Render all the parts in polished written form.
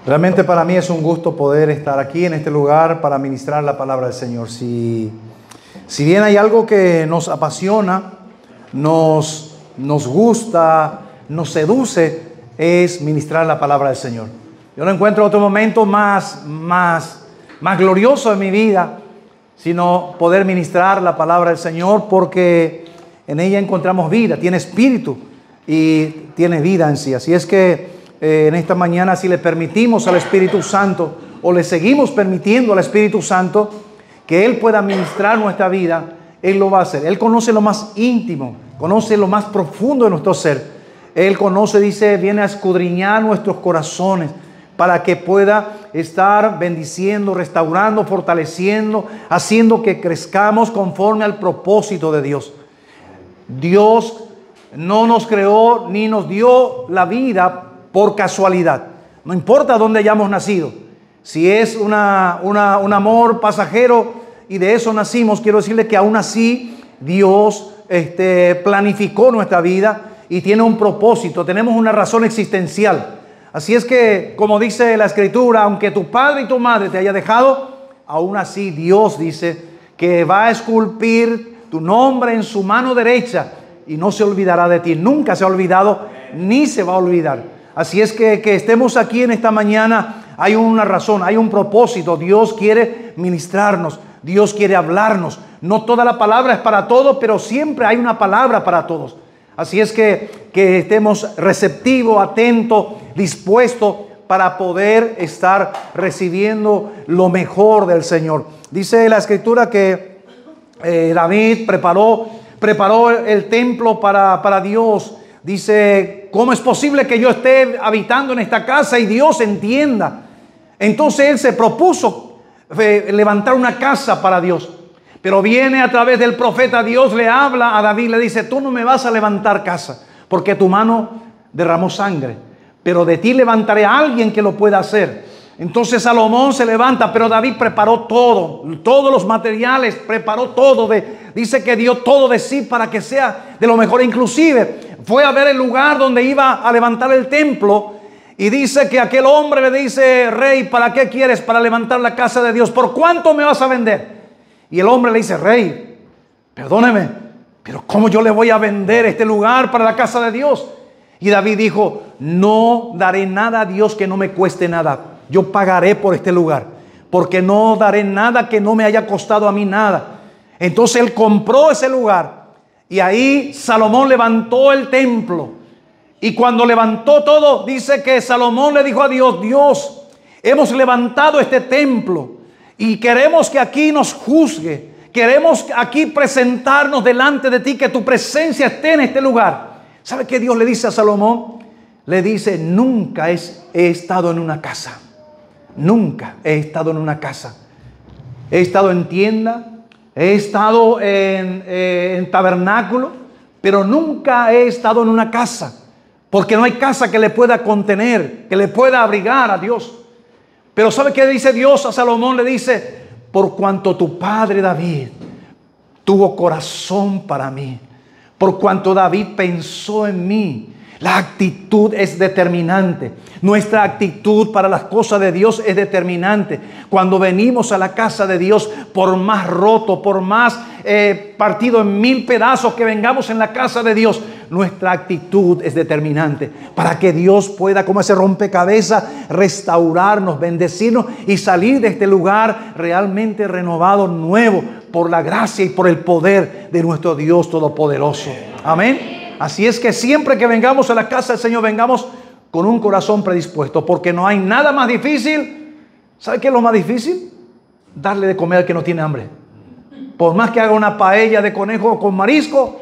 Realmente para mí es un gusto poder estar aquí en este lugar para ministrar la palabra del Señor. Si bien hay algo que nos apasiona, nos gusta, nos seduce, es ministrar la palabra del Señor. Yo no encuentro otro momento más glorioso en mi vida, sino poder ministrar la palabra del Señor, porque en ella encontramos vida, tiene espíritu y tiene vida en sí. Así es que en esta mañana, si le permitimos al Espíritu Santo, o le seguimos permitiendo al Espíritu Santo que Él pueda ministrar nuestra vida, Él lo va a hacer. Él conoce lo más íntimo, conoce lo más profundo de nuestro ser. Él conoce, dice, viene a escudriñar nuestros corazones para que pueda estar bendiciendo, restaurando, fortaleciendo, haciendo que crezcamos conforme al propósito de Dios. Dios no nos creó ni nos dio la vida por casualidad. No importa dónde hayamos nacido. Si es un amor pasajero y de eso nacimos, quiero decirle que aún así Dios planificó nuestra vida y tiene un propósito. Tenemos una razón existencial. Así es que, como dice la Escritura, aunque tu padre y tu madre te haya dejado, aún así Dios dice que va a esculpir tu nombre en su mano derecha y no se olvidará de ti. Nunca se ha olvidado ni se va a olvidar. Así es que estemos aquí en esta mañana, hay una razón, hay un propósito. Dios quiere ministrarnos, Dios quiere hablarnos. No toda la palabra es para todos, pero siempre hay una palabra para todos. Así es que estemos receptivos, atentos, dispuestos para poder estar recibiendo lo mejor del Señor. Dice la Escritura que David preparó el templo para Dios. Dice, ¿cómo es posible que yo esté habitando en esta casa y Dios entienda? Entonces él se propuso levantar una casa para Dios. Pero viene a través del profeta, Dios le habla a David, le dice, tú no me vas a levantar casa, porque tu mano derramó sangre, pero de ti levantaré a alguien que lo pueda hacer. Entonces Salomón se levanta, pero David preparó todos los materiales, preparó todo. Dice que dio todo de sí para que sea de lo mejor. Inclusive fue a ver el lugar donde iba a levantar el templo y dice que aquel hombre le dice, rey, ¿para qué quieres? Para levantar la casa de Dios. ¿Por cuánto me vas a vender? Y el hombre le dice, rey, perdóneme, pero ¿cómo yo le voy a vender este lugar para la casa de Dios? Y David dijo, no daré nada a Dios que no me cueste nada. Yo pagaré por este lugar, porque no daré nada que no me haya costado a mí nada. Entonces él compró ese lugar y ahí Salomón levantó el templo. Y cuando levantó todo, dice que Salomón le dijo a Dios, Dios, hemos levantado este templo y queremos que aquí nos juzgue. Queremos aquí presentarnos delante de ti, que tu presencia esté en este lugar. ¿Sabe qué Dios le dice a Salomón? Le dice, nunca he estado en una casa. Nunca he estado en una casa. He estado en tienda, he estado en tabernáculo, pero nunca he estado en una casa. Porque no hay casa que le pueda contener, que le pueda abrigar a Dios. Pero ¿sabe qué dice Dios a Salomón? Le dice, por cuanto tu padre David tuvo corazón para mí, por cuanto David pensó en mí. La actitud es determinante. Nuestra actitud para las cosas de Dios es determinante. Cuando venimos a la casa de Dios, por más roto, por más partido en 1000 pedazos que vengamos en la casa de Dios, nuestra actitud es determinante para que Dios pueda, como ese rompecabezas, restaurarnos, bendecirnos y salir de este lugar realmente renovado, nuevo, por la gracia y por el poder de nuestro Dios Todopoderoso. Amén. Así es que siempre que vengamos a la casa del Señor, vengamos con un corazón predispuesto, porque no hay nada más difícil. ¿Sabe qué es lo más difícil? Darle de comer al que no tiene hambre. Por más que haga una paella de conejo con marisco,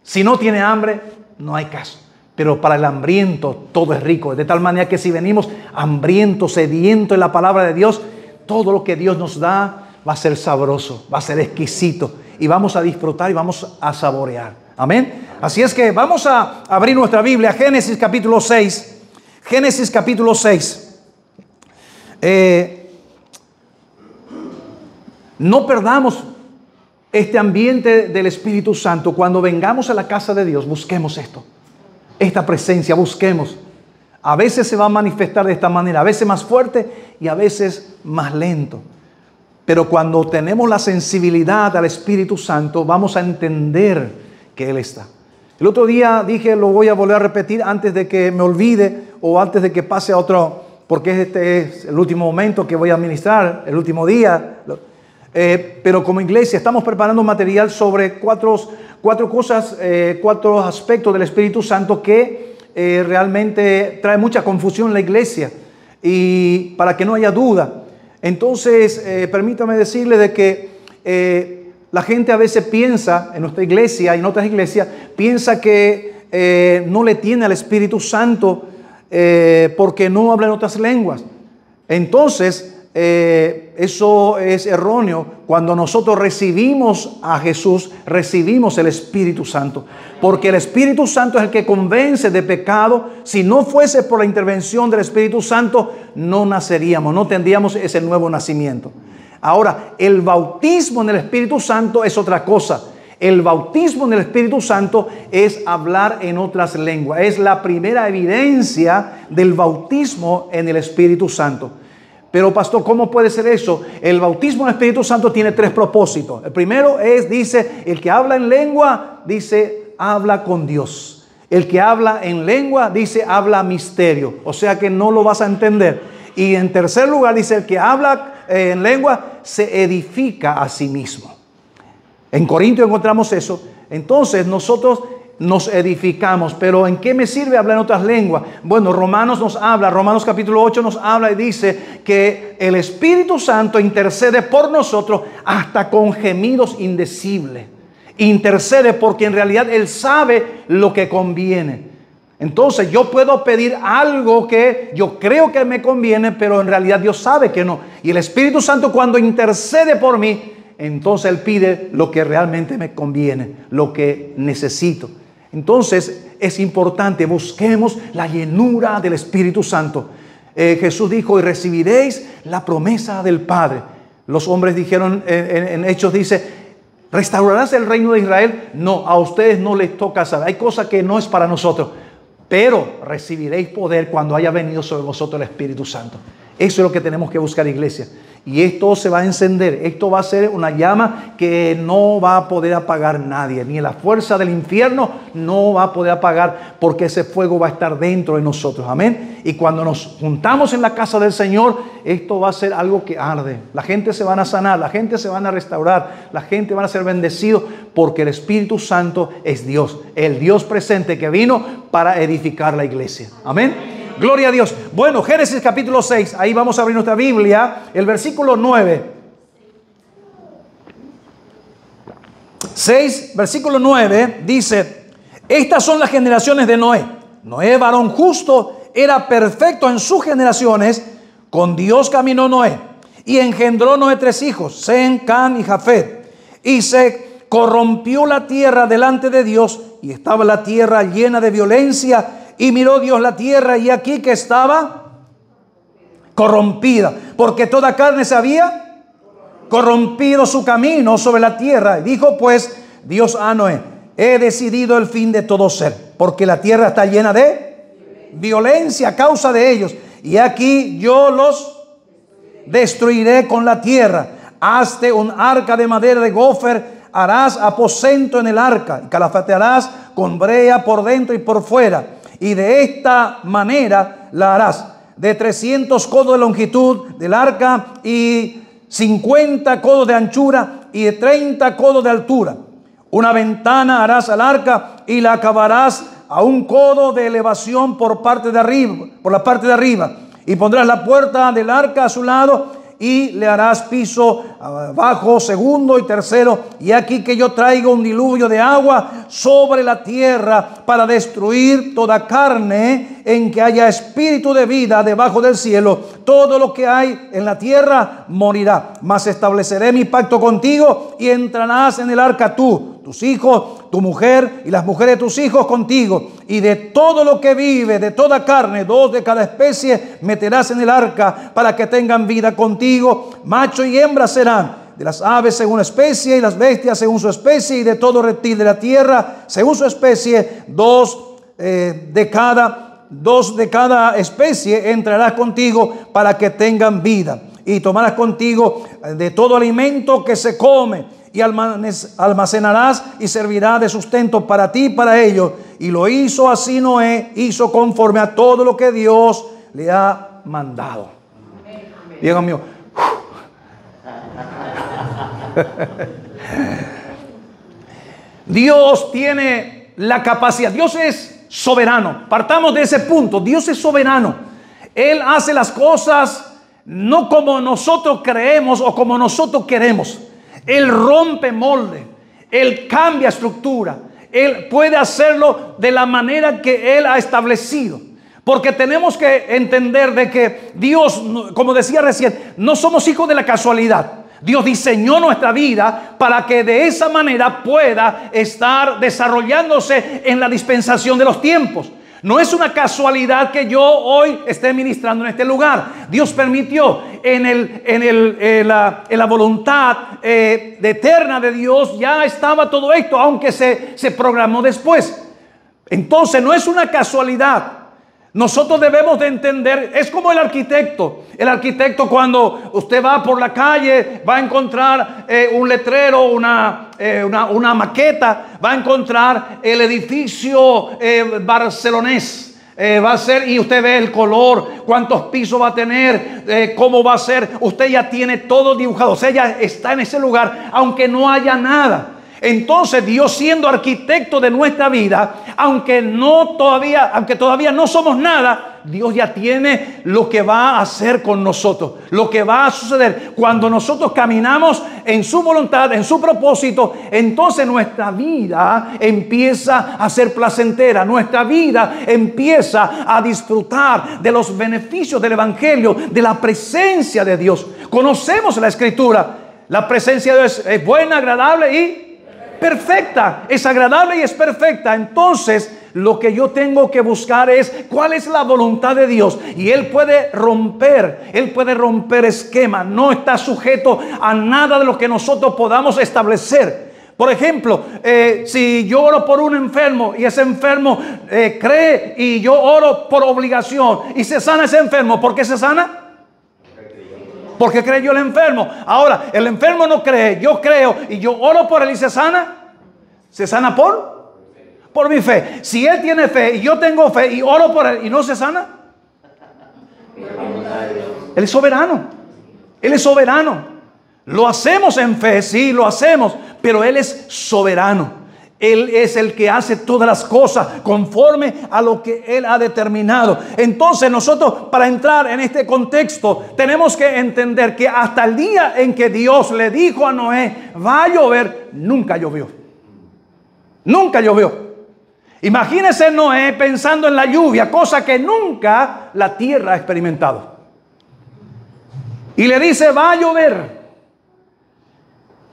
si no tiene hambre, no hay caso. Pero para el hambriento todo es rico. De tal manera que si venimos hambrientos, sedientos en la palabra de Dios, todo lo que Dios nos da va a ser sabroso, va a ser exquisito. Y vamos a disfrutar y vamos a saborear. Amén. Así es que vamos a abrir nuestra Biblia, Génesis capítulo 6. Génesis capítulo 6. No perdamos este ambiente del Espíritu Santo. Cuando vengamos a la casa de Dios, busquemos esto, esta presencia, busquemos. A veces se va a manifestar de esta manera, a veces más fuerte y a veces más lento. Pero cuando tenemos la sensibilidad al Espíritu Santo, vamos a entender que Él está. El otro día dije, lo voy a volver a repetir antes de que me olvide o antes de que pase a otro, porque este es el último momento que voy a ministrar, el último día. Pero como iglesia estamos preparando material sobre cuatro cosas, cuatro aspectos del Espíritu Santo que realmente trae mucha confusión en la iglesia y para que no haya duda. Entonces, permítame decirle de que la gente a veces piensa, en nuestra iglesia y en otras iglesias, piensa que no le tiene al Espíritu Santo porque no habla en otras lenguas. Entonces, eso es erróneo. Cuando nosotros recibimos a Jesús, recibimos el Espíritu Santo. Porque el Espíritu Santo es el que convence de pecado. Si no fuese por la intervención del Espíritu Santo, no naceríamos, no tendríamos ese nuevo nacimiento. Ahora, el bautismo en el Espíritu Santo es otra cosa. El bautismo en el Espíritu Santo es hablar en otras lenguas. Es la primera evidencia del bautismo en el Espíritu Santo. Pero pastor, ¿cómo puede ser eso? El bautismo en el Espíritu Santo tiene tres propósitos. El primero es, dice, el que habla en lengua, dice, habla con Dios. El que habla en lengua, dice, habla misterio. O sea que no lo vas a entender. Y en tercer lugar, dice, el que habla en lengua se edifica a sí mismo. En Corintios encontramos eso. Entonces nosotros nos edificamos. Pero ¿en qué me sirve hablar en otras lenguas? Bueno, Romanos nos habla, Romanos capítulo 8 nos habla y dice que el Espíritu Santo intercede por nosotros hasta con gemidos indecibles. Intercede porque en realidad Él sabe lo que conviene. Entonces yo puedo pedir algo que yo creo que me conviene, pero en realidad Dios sabe que no. Y el Espíritu Santo cuando intercede por mí, entonces Él pide lo que realmente me conviene, lo que necesito. Entonces es importante, busquemos la llenura del Espíritu Santo. Jesús dijo, y recibiréis la promesa del Padre. Los hombres dijeron, en Hechos dice, ¿restaurarás el reino de Israel? No, a ustedes no les toca saber. Hay cosas que no es para nosotros. Pero recibiréis poder cuando haya venido sobre vosotros el Espíritu Santo. Eso es lo que tenemos que buscar, iglesia. Y esto se va a encender. Esto va a ser una llama que no va a poder apagar nadie. Ni la fuerza del infierno no va a poder apagar, porque ese fuego va a estar dentro de nosotros. Amén. Y cuando nos juntamos en la casa del Señor, esto va a ser algo que arde. La gente se van a sanar, la gente se van a restaurar, la gente va a ser bendecido, porque el Espíritu Santo es Dios. El Dios presente que vino para edificar la iglesia. Amén. Gloria a Dios. Bueno, Génesis capítulo 6, ahí vamos a abrir nuestra Biblia, el versículo 9. 6, versículo 9, dice, estas son las generaciones de Noé. Noé, varón justo, era perfecto en sus generaciones. Con Dios caminó Noé. Y engendró Noé 3 hijos, Sem, Cam y Jafet. Y se corrompió la tierra delante de Dios, y estaba la tierra llena de violencia. Y miró Dios la tierra, y aquí que estaba corrompida, porque toda carne se había corrompido su camino sobre la tierra. Y dijo pues Dios a Noé, he decidido el fin de todo ser, porque la tierra está llena de violencia a causa de ellos. Y aquí yo los destruiré con la tierra. Hazte un arca de madera de gofer, harás aposento en el arca, y calafatearás con brea por dentro y por fuera. Y de esta manera la harás, de 300 codos de longitud del arca y 50 codos de anchura y de 30 codos de altura. Una ventana harás al arca y la acabarás a 1 codo de elevación por parte de arriba, por la parte de arriba. Y pondrás la puerta del arca a su lado y le harás piso abajo, segundo y tercero. Y aquí que yo traigo un diluvio de agua sobre la tierra para destruir toda carne en que haya espíritu de vida debajo del cielo. Todo lo que hay en la tierra morirá. Mas estableceré mi pacto contigo y entrarás en el arca tú, tus hijos, tu mujer y las mujeres de tus hijos contigo. Y de todo lo que vive, de toda carne, 2 de cada especie meterás en el arca para que tengan vida contigo. Macho y hembra serán, de las aves según especie y las bestias según su especie, y de todo reptil de la tierra según su especie, 2 de cada 2 de cada especie entrarás contigo para que tengan vida. Y tomarás contigo de todo alimento que se come y almacenarás y servirá de sustento para ti y para ellos. Y lo hizo así Noé, hizo conforme a todo lo que Dios le ha mandado. Dios mío. Dios tiene la capacidad. Dios es soberano. Partamos de ese punto. Dios es soberano. Él hace las cosas no como nosotros creemos o como nosotros queremos. Él rompe molde. Él cambia estructura. Él puede hacerlo de la manera que Él ha establecido. Porque tenemos que entender de que Dios, como decía recién, no somos hijos de la casualidad. Dios diseñó nuestra vida para que de esa manera pueda estar desarrollándose en la dispensación de los tiempos. No es una casualidad que yo hoy esté ministrando en este lugar. Dios permitió en la voluntad eterna de Dios, ya estaba todo esto, aunque se programó después. Entonces no es una casualidad. Nosotros debemos de entender, es como el arquitecto. El arquitecto, cuando usted va por la calle, va a encontrar un letrero, una maqueta, va a encontrar el edificio barcelonés. Va a ser, y usted ve el color, cuántos pisos va a tener, cómo va a ser. Usted ya tiene todo dibujado, o sea, ya está en ese lugar, aunque no haya nada. Entonces Dios, siendo arquitecto de nuestra vida, aunque todavía no somos nada, Dios ya tiene lo que va a hacer con nosotros, lo que va a suceder cuando nosotros caminamos en su voluntad, en su propósito. Entonces nuestra vida empieza a ser placentera, nuestra vida empieza a disfrutar de los beneficios del evangelio, de la presencia de Dios. Conocemos la escritura, la presencia de Dios es buena, agradable y perfecta, es agradable y es perfecta. Entonces lo que yo tengo que buscar es cuál es la voluntad de Dios, y Él puede romper esquemas. No está sujeto a nada de lo que nosotros podamos establecer. Por ejemplo, si yo oro por un enfermo y ese enfermo cree, y yo oro por obligación y se sana ese enfermo, ¿por qué se sana? Porque creyó el enfermo. Ahora, el enfermo no cree, yo creo y yo oro por él y se sana. ¿Se sana por mi fe? Si él tiene fe y yo tengo fe y oro por él y no se sana, Él es soberano. Él es soberano. Lo hacemos en fe, sí, lo hacemos, pero Él es soberano. Él es el que hace todas las cosas conforme a lo que Él ha determinado. Entonces nosotros, para entrar en este contexto, tenemos que entender que hasta el día en que Dios le dijo a Noé, va a llover, nunca llovió. Nunca llovió. Imagínese Noé pensando en la lluvia, cosa que nunca la tierra ha experimentado. Y le dice, va a llover.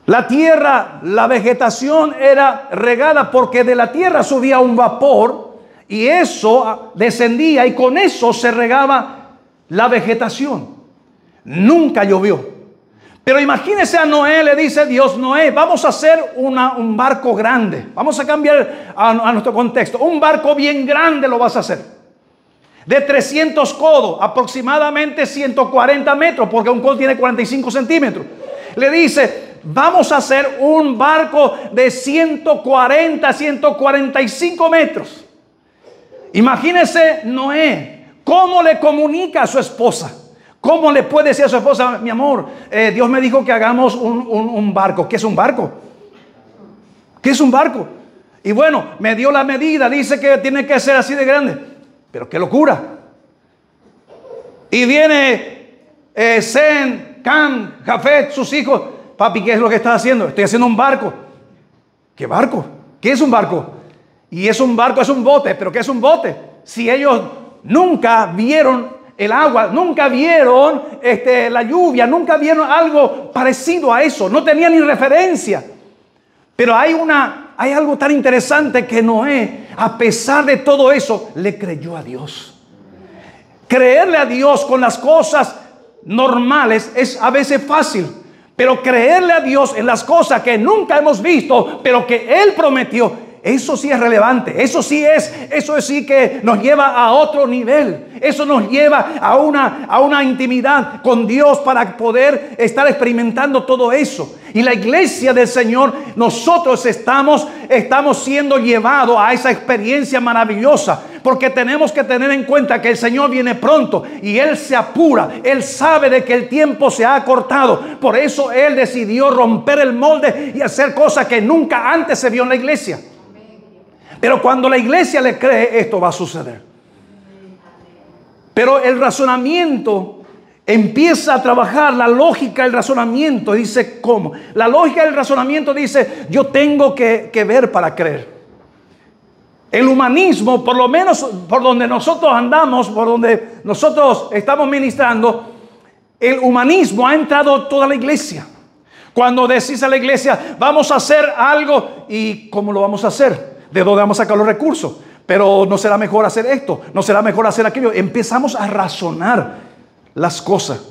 La tierra, la vegetación era regada porque de la tierra subía un vapor y eso descendía y con eso se regaba la vegetación. Nunca llovió. Pero imagínese a Noé, le dice Dios, Noé, vamos a hacer un barco grande. Vamos a cambiar a nuestro contexto. Un barco bien grande lo vas a hacer. De 300 codos, aproximadamente 140 metros, porque un codo tiene 45 centímetros. Le dice, vamos a hacer un barco de 140, 145 metros. Imagínese Noé, ¿cómo le comunica a su esposa? ¿Cómo le puede decir a su esposa, mi amor, Dios me dijo que hagamos un barco? ¿Qué es un barco? ¿Qué es un barco? Y bueno, me dio la medida, dice que tiene que ser así de grande. Pero qué locura. Y viene Sem, Cam, Jafet, sus hijos. Papi, ¿qué es lo que estás haciendo? Estoy haciendo un barco. ¿Qué barco? ¿Qué es un barco? Y es un barco, es un bote. ¿Pero qué es un bote? Si ellos nunca vieron el agua, nunca vieron la lluvia, nunca vieron algo parecido a eso, no tenían ni referencia. Pero hay algo tan interesante, que Noé, a pesar de todo eso, le creyó a Dios. Creerle a Dios con las cosas normales es a veces fácil, pero creerle a Dios en las cosas que nunca hemos visto, pero que Él prometió, eso sí es relevante. Eso sí que nos lleva a otro nivel. Eso nos lleva a una intimidad con Dios para poder estar experimentando todo eso. Y la iglesia del Señor, nosotros estamos siendo llevados a esa experiencia maravillosa, porque tenemos que tener en cuenta que el Señor viene pronto y Él se apura. Él sabe de que el tiempo se ha acortado. Por eso Él decidió romper el molde y hacer cosas que nunca antes se vio en la iglesia. Pero cuando la iglesia le cree, esto va a suceder. Pero el razonamiento empieza a trabajar, la lógica del razonamiento dice ¿cómo? La lógica del razonamiento dice, yo tengo que ver para creer. El humanismo, por lo menos por donde nosotros andamos, por donde nosotros estamos ministrando, el humanismo ha entrado en toda la iglesia. Cuando decís a la iglesia, vamos a hacer algo, ¿y cómo lo vamos a hacer? ¿De dónde vamos a sacar los recursos? Pero no será mejor hacer esto, no será mejor hacer aquello. Empezamos a razonar las cosas.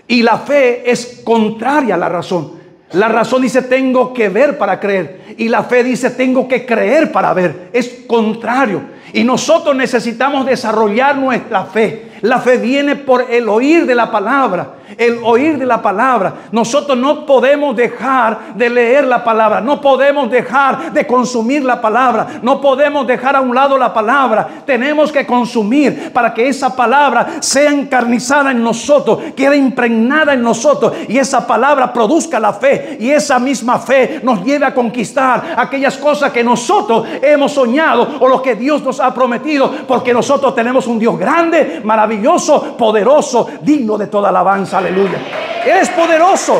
Y la fe es contraria a la razón. La razón dice tengo que ver para creer. Y la fe dice tengo que creer para ver. Es contrario. Y nosotros necesitamos desarrollar nuestra fe. La fe viene por el oír de la palabra. El oír de la palabra. Nosotros no podemos dejar de leer la palabra. No podemos dejar de consumir la palabra. No podemos dejar a un lado la palabra. Tenemos que consumir para que esa palabra sea encarnizada en nosotros, quede impregnada en nosotros y esa palabra produzca la fe. Y esa misma fe nos lleve a conquistar aquellas cosas que nosotros hemos soñado o lo que Dios nos ha prometido, porque nosotros tenemos un Dios grande, maravilloso, poderoso, digno de toda alabanza. Aleluya. Él es poderoso.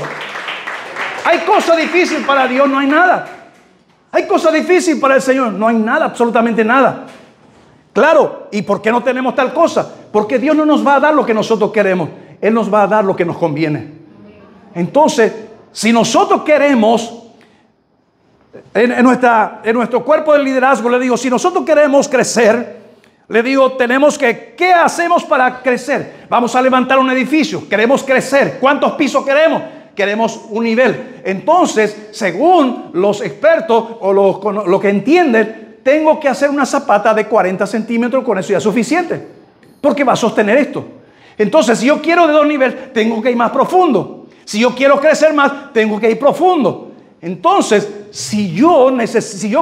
Hay cosas difíciles para Dios, no hay nada. Hay cosas difíciles para el Señor, no hay nada, absolutamente nada. Claro, ¿y por qué no tenemos tal cosa? Porque Dios no nos va a dar lo que nosotros queremos. Él nos va a dar lo que nos conviene. Entonces, si nosotros queremos en nuestro cuerpo de liderazgo, le digo, si nosotros queremos crecer, le digo, tenemos que, ¿qué hacemos para crecer? Vamos a levantar un edificio, queremos crecer. ¿Cuántos pisos queremos? Queremos un nivel. Entonces, según los expertos o lo que entienden, tengo que hacer una zapata de 40 centímetros, con eso ya es suficiente, porque va a sostener esto. Entonces, si yo quiero de 2 niveles, tengo que ir más profundo. Si yo quiero crecer más, tengo que ir profundo. Entonces, si yo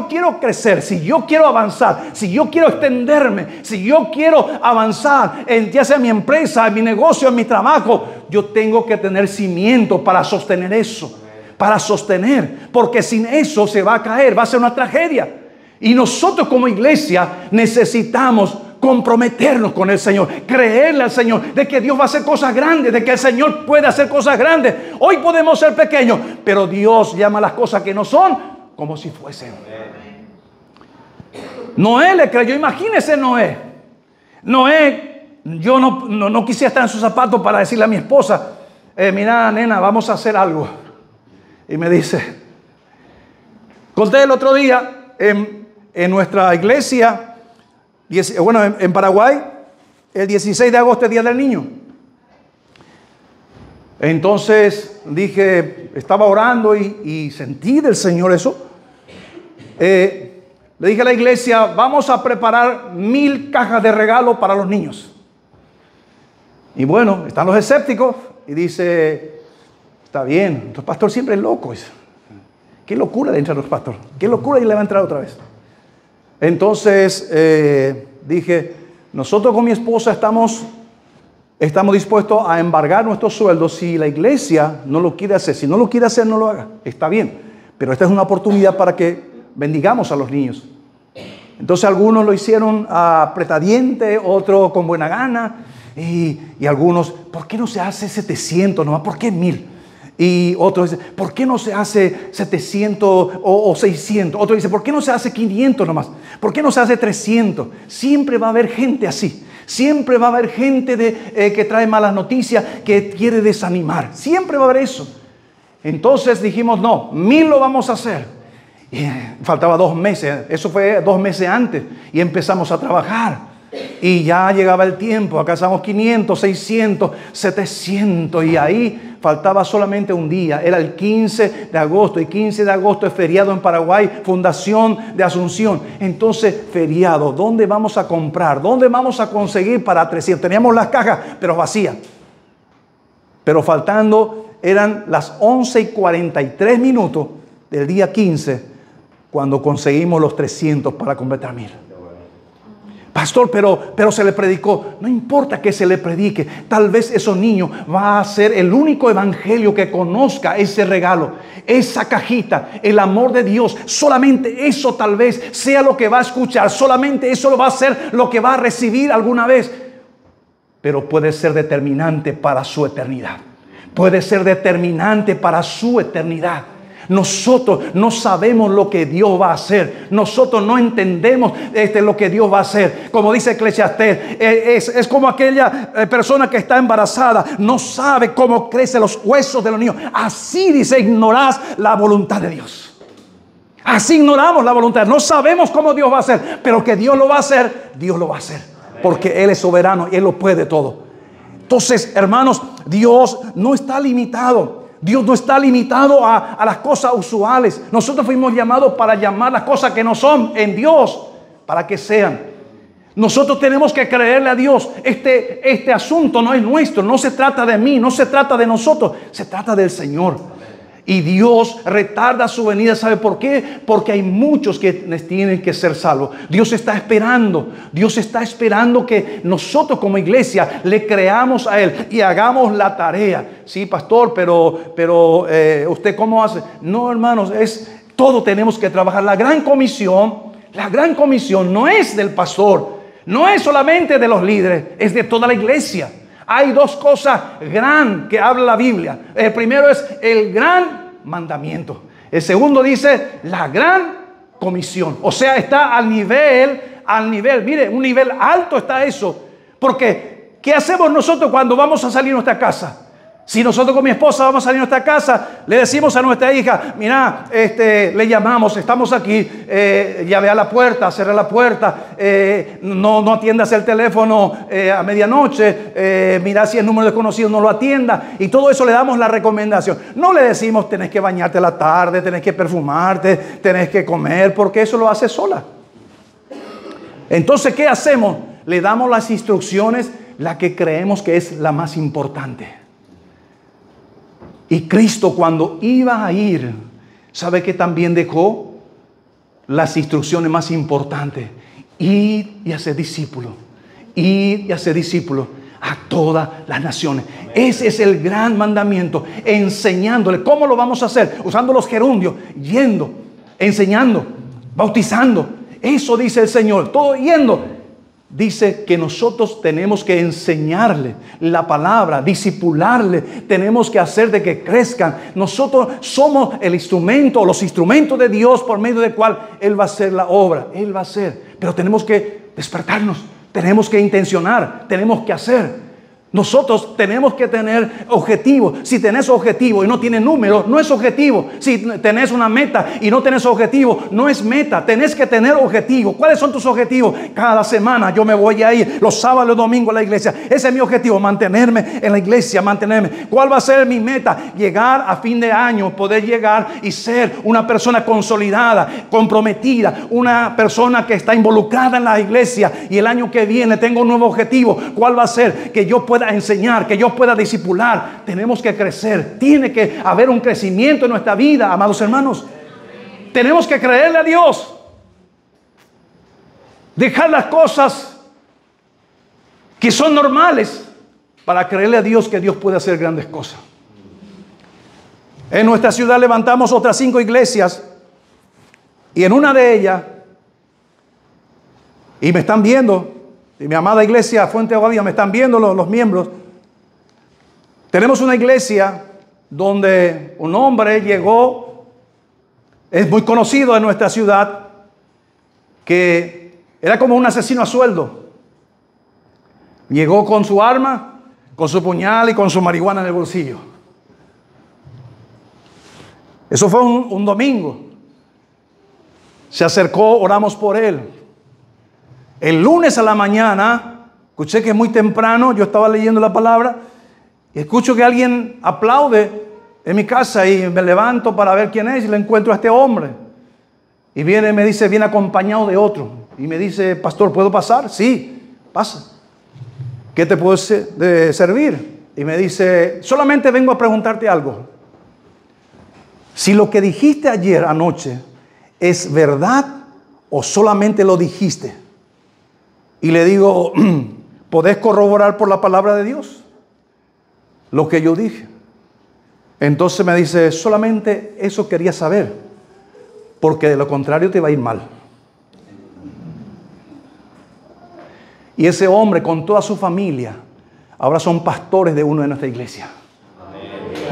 quiero crecer, si yo quiero avanzar, si yo quiero extenderme, si yo quiero avanzar, ya sea en mi empresa, en mi negocio, en mi trabajo, yo tengo que tener cimiento para sostener eso, para sostener, porque sin eso se va a caer, va a ser una tragedia. Y nosotros como iglesia necesitamos comprometernos con el Señor, creerle al Señor de que Dios va a hacer cosas grandes, de que el Señor puede hacer cosas grandes. Hoy podemos ser pequeños, pero Dios llama las cosas que no son como si fuesen. Noé le creyó. Imagínese Noé. Yo no quisiera estar en sus zapatos para decirle a mi esposa, mira nena, vamos a hacer algo. Y me dice, conté el otro día en nuestra iglesia, en Paraguay, el 16 de agosto es Día del Niño. Entonces dije, estaba orando y sentí del Señor eso. Le dije a la iglesia, vamos a preparar 1000 cajas de regalo para los niños. Y bueno, están los escépticos y dice, está bien, el pastor siempre es loco. Qué locura de entrar los pastores, qué locura y le va a entrar otra vez. Entonces dije, nosotros con mi esposa estamos dispuestos a embargar nuestros sueldos si la iglesia no lo quiere hacer. Si no lo quiere hacer, no lo haga. Está bien, pero esta es una oportunidad para que bendigamos a los niños. Entonces algunos lo hicieron apretadiente, otros con buena gana y algunos, ¿por qué no se hace 700 nomás? ¿Por qué 1000? Y otro dice, ¿por qué no se hace 700 o 600? Otro dice, ¿por qué no se hace 500 nomás? ¿Por qué no se hace 300? Siempre va a haber gente así. Siempre va a haber gente que trae malas noticias, que quiere desanimar. Siempre va a haber eso. Entonces dijimos, no, 1000 lo vamos a hacer. Y faltaba 2 meses. Eso fue 2 meses antes. Y empezamos a trabajar. Y ya llegaba el tiempo. Alcanzamos 500, 600, 700. Y ahí faltaba solamente un día, era el 15 de agosto, y 15 de agosto es feriado en Paraguay, fundación de Asunción. Entonces, feriado, ¿dónde vamos a comprar? ¿Dónde vamos a conseguir para 300? Teníamos las cajas, pero vacías. Pero faltando, eran las 11:43 del día 15, cuando conseguimos los 300 para completar 1000. Pastor, pero se le predicó. No importa que se le predique. Tal vez esos niños va a ser el único evangelio que conozca ese regalo, esa cajita, el amor de Dios. Solamente eso tal vez sea lo que va a escuchar. Solamente eso va a ser lo que va a recibir alguna vez. Pero puede ser determinante para su eternidad. Puede ser determinante para su eternidad. Nosotros no sabemos lo que Dios va a hacer. Nosotros no entendemos lo que Dios va a hacer. Como dice Eclesiastés, es como aquella persona que está embarazada. No sabe cómo crecen los huesos de los niños. Así dice, ignorás la voluntad de Dios. Así ignoramos la voluntad. No sabemos cómo Dios va a hacer. Pero que Dios lo va a hacer, Dios lo va a hacer. Porque Él es soberano y Él lo puede todo. Entonces, hermanos, Dios no está limitado. Dios no está limitado a las cosas usuales. Nosotros fuimos llamados para llamar las cosas que no son en Dios para que sean. Nosotros tenemos que creerle a Dios. Este asunto no es nuestro. No se trata de mí, no se trata de nosotros. Se trata del Señor. Y Dios retarda su venida. ¿Sabe por qué? Porque hay muchos que tienen que ser salvos. Dios está esperando. Dios está esperando que nosotros como iglesia le creamos a Él y hagamos la tarea. Sí, pastor, pero ¿usted cómo hace? No, hermanos, todo tenemos que trabajar. La gran comisión no es del pastor. No es solamente de los líderes. Es de toda la iglesia. Hay dos cosas grandes que habla la Biblia. El primero es el gran mandamiento. El segundo dice la gran comisión. O sea, está al nivel. Mire, un nivel alto está eso. Porque, ¿qué hacemos nosotros cuando vamos a salir de nuestra casa? Si nosotros con mi esposa vamos a salir de nuestra casa, le decimos a nuestra hija, mira, le llamamos, estamos aquí, llave a la puerta, cerré la puerta, no atiendas el teléfono a medianoche, mira si el número desconocido no lo atienda, y todo eso le damos la recomendación. No le decimos, tenés que bañarte a la tarde, tenés que perfumarte, tenés que comer, porque eso lo hace sola. Entonces, ¿qué hacemos? Le damos las instrucciones, la que creemos que es la más importante. Y Cristo, cuando iba a ir, ¿sabe que también dejó las instrucciones más importantes? Ir y hacer discípulos. Ir y hacer discípulos a todas las naciones. Ese es el gran mandamiento. Enseñándole. ¿Cómo lo vamos a hacer? Usando los gerundios. Yendo, enseñando, bautizando. Eso dice el Señor. Todo yendo. Dice que nosotros tenemos que enseñarle la palabra, disipularle, tenemos que hacer de que crezcan. Nosotros somos el instrumento, los instrumentos de Dios por medio del cual Él va a hacer la obra. Él va a hacer, pero tenemos que despertarnos, tenemos que intencionar, tenemos que hacer. Nosotros tenemos que tener objetivos. Si tenés objetivo y no tienes número, no es objetivo. Si tenés una meta y no tenés objetivo, no es meta. Tenés que tener objetivo. ¿Cuáles son tus objetivos? Cada semana yo me voy a ir los sábados y los domingos a la iglesia. Ese es mi objetivo, mantenerme en la iglesia, mantenerme. ¿Cuál va a ser mi meta? Llegar a fin de año, poder llegar y ser una persona consolidada, comprometida, una persona que está involucrada en la iglesia. Y el año que viene tengo un nuevo objetivo. ¿Cuál va a ser? Que yo pueda enseñar, que yo pueda discipular. Tenemos que crecer. Tiene que haber un crecimiento en nuestra vida, amados hermanos. Tenemos que creerle a Dios. Dejar las cosas que son normales para creerle a Dios que Dios puede hacer grandes cosas. En nuestra ciudad levantamos otras 5 iglesias y en una de ellas, y me están viendo, y mi amada iglesia Fuente de Agua Viva, me están viendo los miembros. Tenemos una iglesia donde un hombre llegó, es muy conocido en nuestra ciudad, que era como un asesino a sueldo. Llegó con su arma, con su puñal y con su marihuana en el bolsillo. Eso fue un domingo. Se acercó, oramos por él. El lunes a la mañana, escuché que muy temprano, yo estaba leyendo la palabra, Y escucho que alguien aplaude en mi casa y me levanto para ver quién es y le encuentro a este hombre. Y viene, me dice, viene acompañado de otro. Y me dice, pastor, ¿puedo pasar? Sí, pasa. ¿Qué te puedo servir? Y me dice, solamente vengo a preguntarte algo. Si lo que dijiste ayer anoche es verdad o solamente lo dijiste. Y le digo, ¿podés corroborar por la palabra de Dios lo que yo dije? Entonces me dice, solamente eso quería saber, porque de lo contrario te va a ir mal. Y ese hombre con toda su familia ahora son pastores de uno de nuestra iglesia.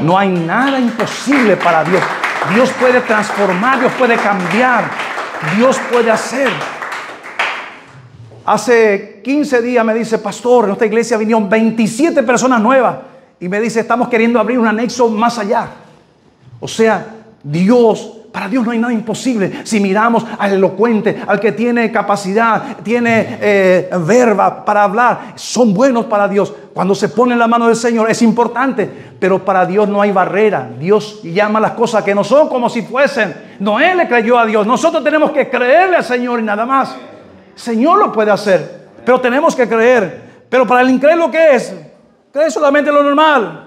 No hay nada imposible para Dios. Dios puede transformar, Dios puede cambiar, Dios puede hacer. Hace 15 días me dice, pastor, en nuestra iglesia vinieron 27 personas nuevas. Y me dice, estamos queriendo abrir un anexo más allá. O sea, para Dios no hay nada imposible. Si miramos al elocuente, al que tiene capacidad, tiene verba para hablar, son buenos para Dios. Cuando se pone en la mano del Señor es importante, pero para Dios no hay barrera. Dios llama las cosas que no son como si fuesen. Noé le creyó a Dios. Nosotros tenemos que creerle al Señor y nada más. El Señor lo puede hacer, pero tenemos que creer. Pero para el incrédulo, ¿qué es? Cree solamente lo normal.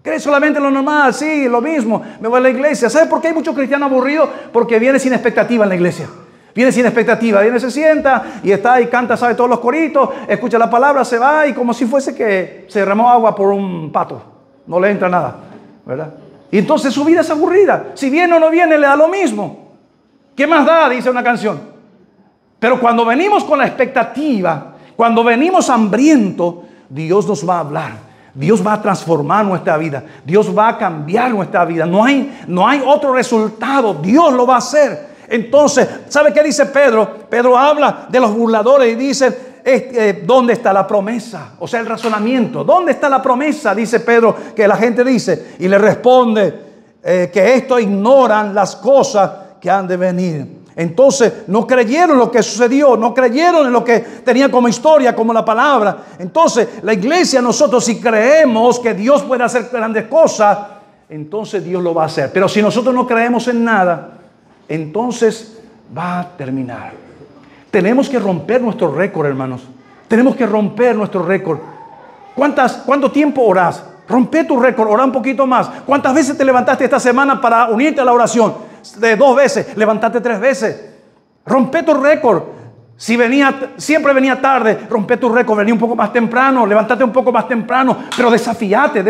Cree solamente lo normal. Sí, lo mismo. Me voy a la iglesia. ¿Sabe por qué hay muchos cristianos aburridos? Porque viene sin expectativa en la iglesia. Viene sin expectativa. Viene, se sienta y está y canta, sabe todos los coritos. Escucha la palabra, se va y como si fuese que se derramó agua por un pato. No le entra nada, ¿verdad? Y entonces su vida es aburrida. Si viene o no viene, le da lo mismo. ¿Qué más da? Dice una canción. Pero cuando venimos con la expectativa, cuando venimos hambrientos, Dios nos va a hablar. Dios va a transformar nuestra vida. Dios va a cambiar nuestra vida. No hay otro resultado. Dios lo va a hacer. Entonces, ¿sabe qué dice Pedro? Pedro habla de los burladores y dice, ¿dónde está la promesa? O sea, el razonamiento. ¿Dónde está la promesa? Dice Pedro, que la gente dice. Y le responde que esto ignoran las cosas que han de venir. Entonces no creyeron lo que sucedió, no creyeron en lo que tenía como historia, como la palabra. Entonces la iglesia, nosotros si creemos que Dios puede hacer grandes cosas, entonces Dios lo va a hacer. Pero si nosotros no creemos en nada, entonces va a terminar. Tenemos que romper nuestro récord, hermanos. Tenemos que romper nuestro récord. ¿Cuánto tiempo orás? Rompe tu récord, orá un poquito más. ¿Cuántas veces te levantaste esta semana para unirte a la oración? De 2 veces, levantate 3 veces. Rompe tu récord. Si siempre venía tarde, rompe tu récord, vení un poco más temprano, levántate un poco más temprano, pero desafíate.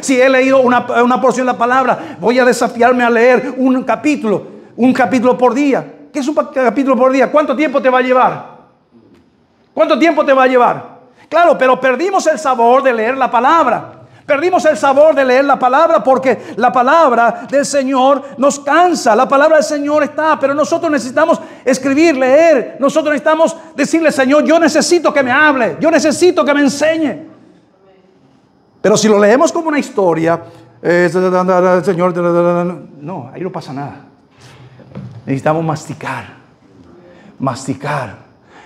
Si he leído una porción de la palabra, voy a desafiarme a leer un capítulo por día. ¿Qué es un capítulo por día? ¿Cuánto tiempo te va a llevar? ¿Cuánto tiempo te va a llevar? Claro, pero perdimos el sabor de leer la palabra. Perdimos el sabor de leer la palabra porque la palabra del Señor nos cansa. La palabra del Señor está, pero nosotros necesitamos escribir, leer. Nosotros necesitamos decirle, Señor, yo necesito que me hable, yo necesito que me enseñe. Pero si lo leemos como una historia, Señor, no, ahí no pasa nada. Necesitamos masticar.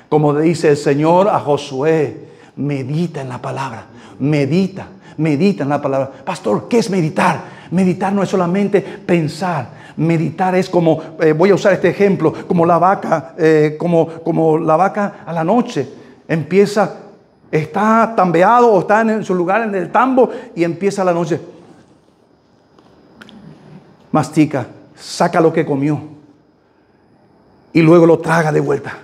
Como dice el Señor a Josué, medita en la palabra, medita en la palabra. Pastor, ¿qué es meditar? Meditar no es solamente pensar. Meditar es como, voy a usar este ejemplo, como la vaca, como la vaca a la noche empieza, está tambeado o está en su lugar en el tambo y empieza a la noche. Mastica, saca lo que comió y luego lo traga de vuelta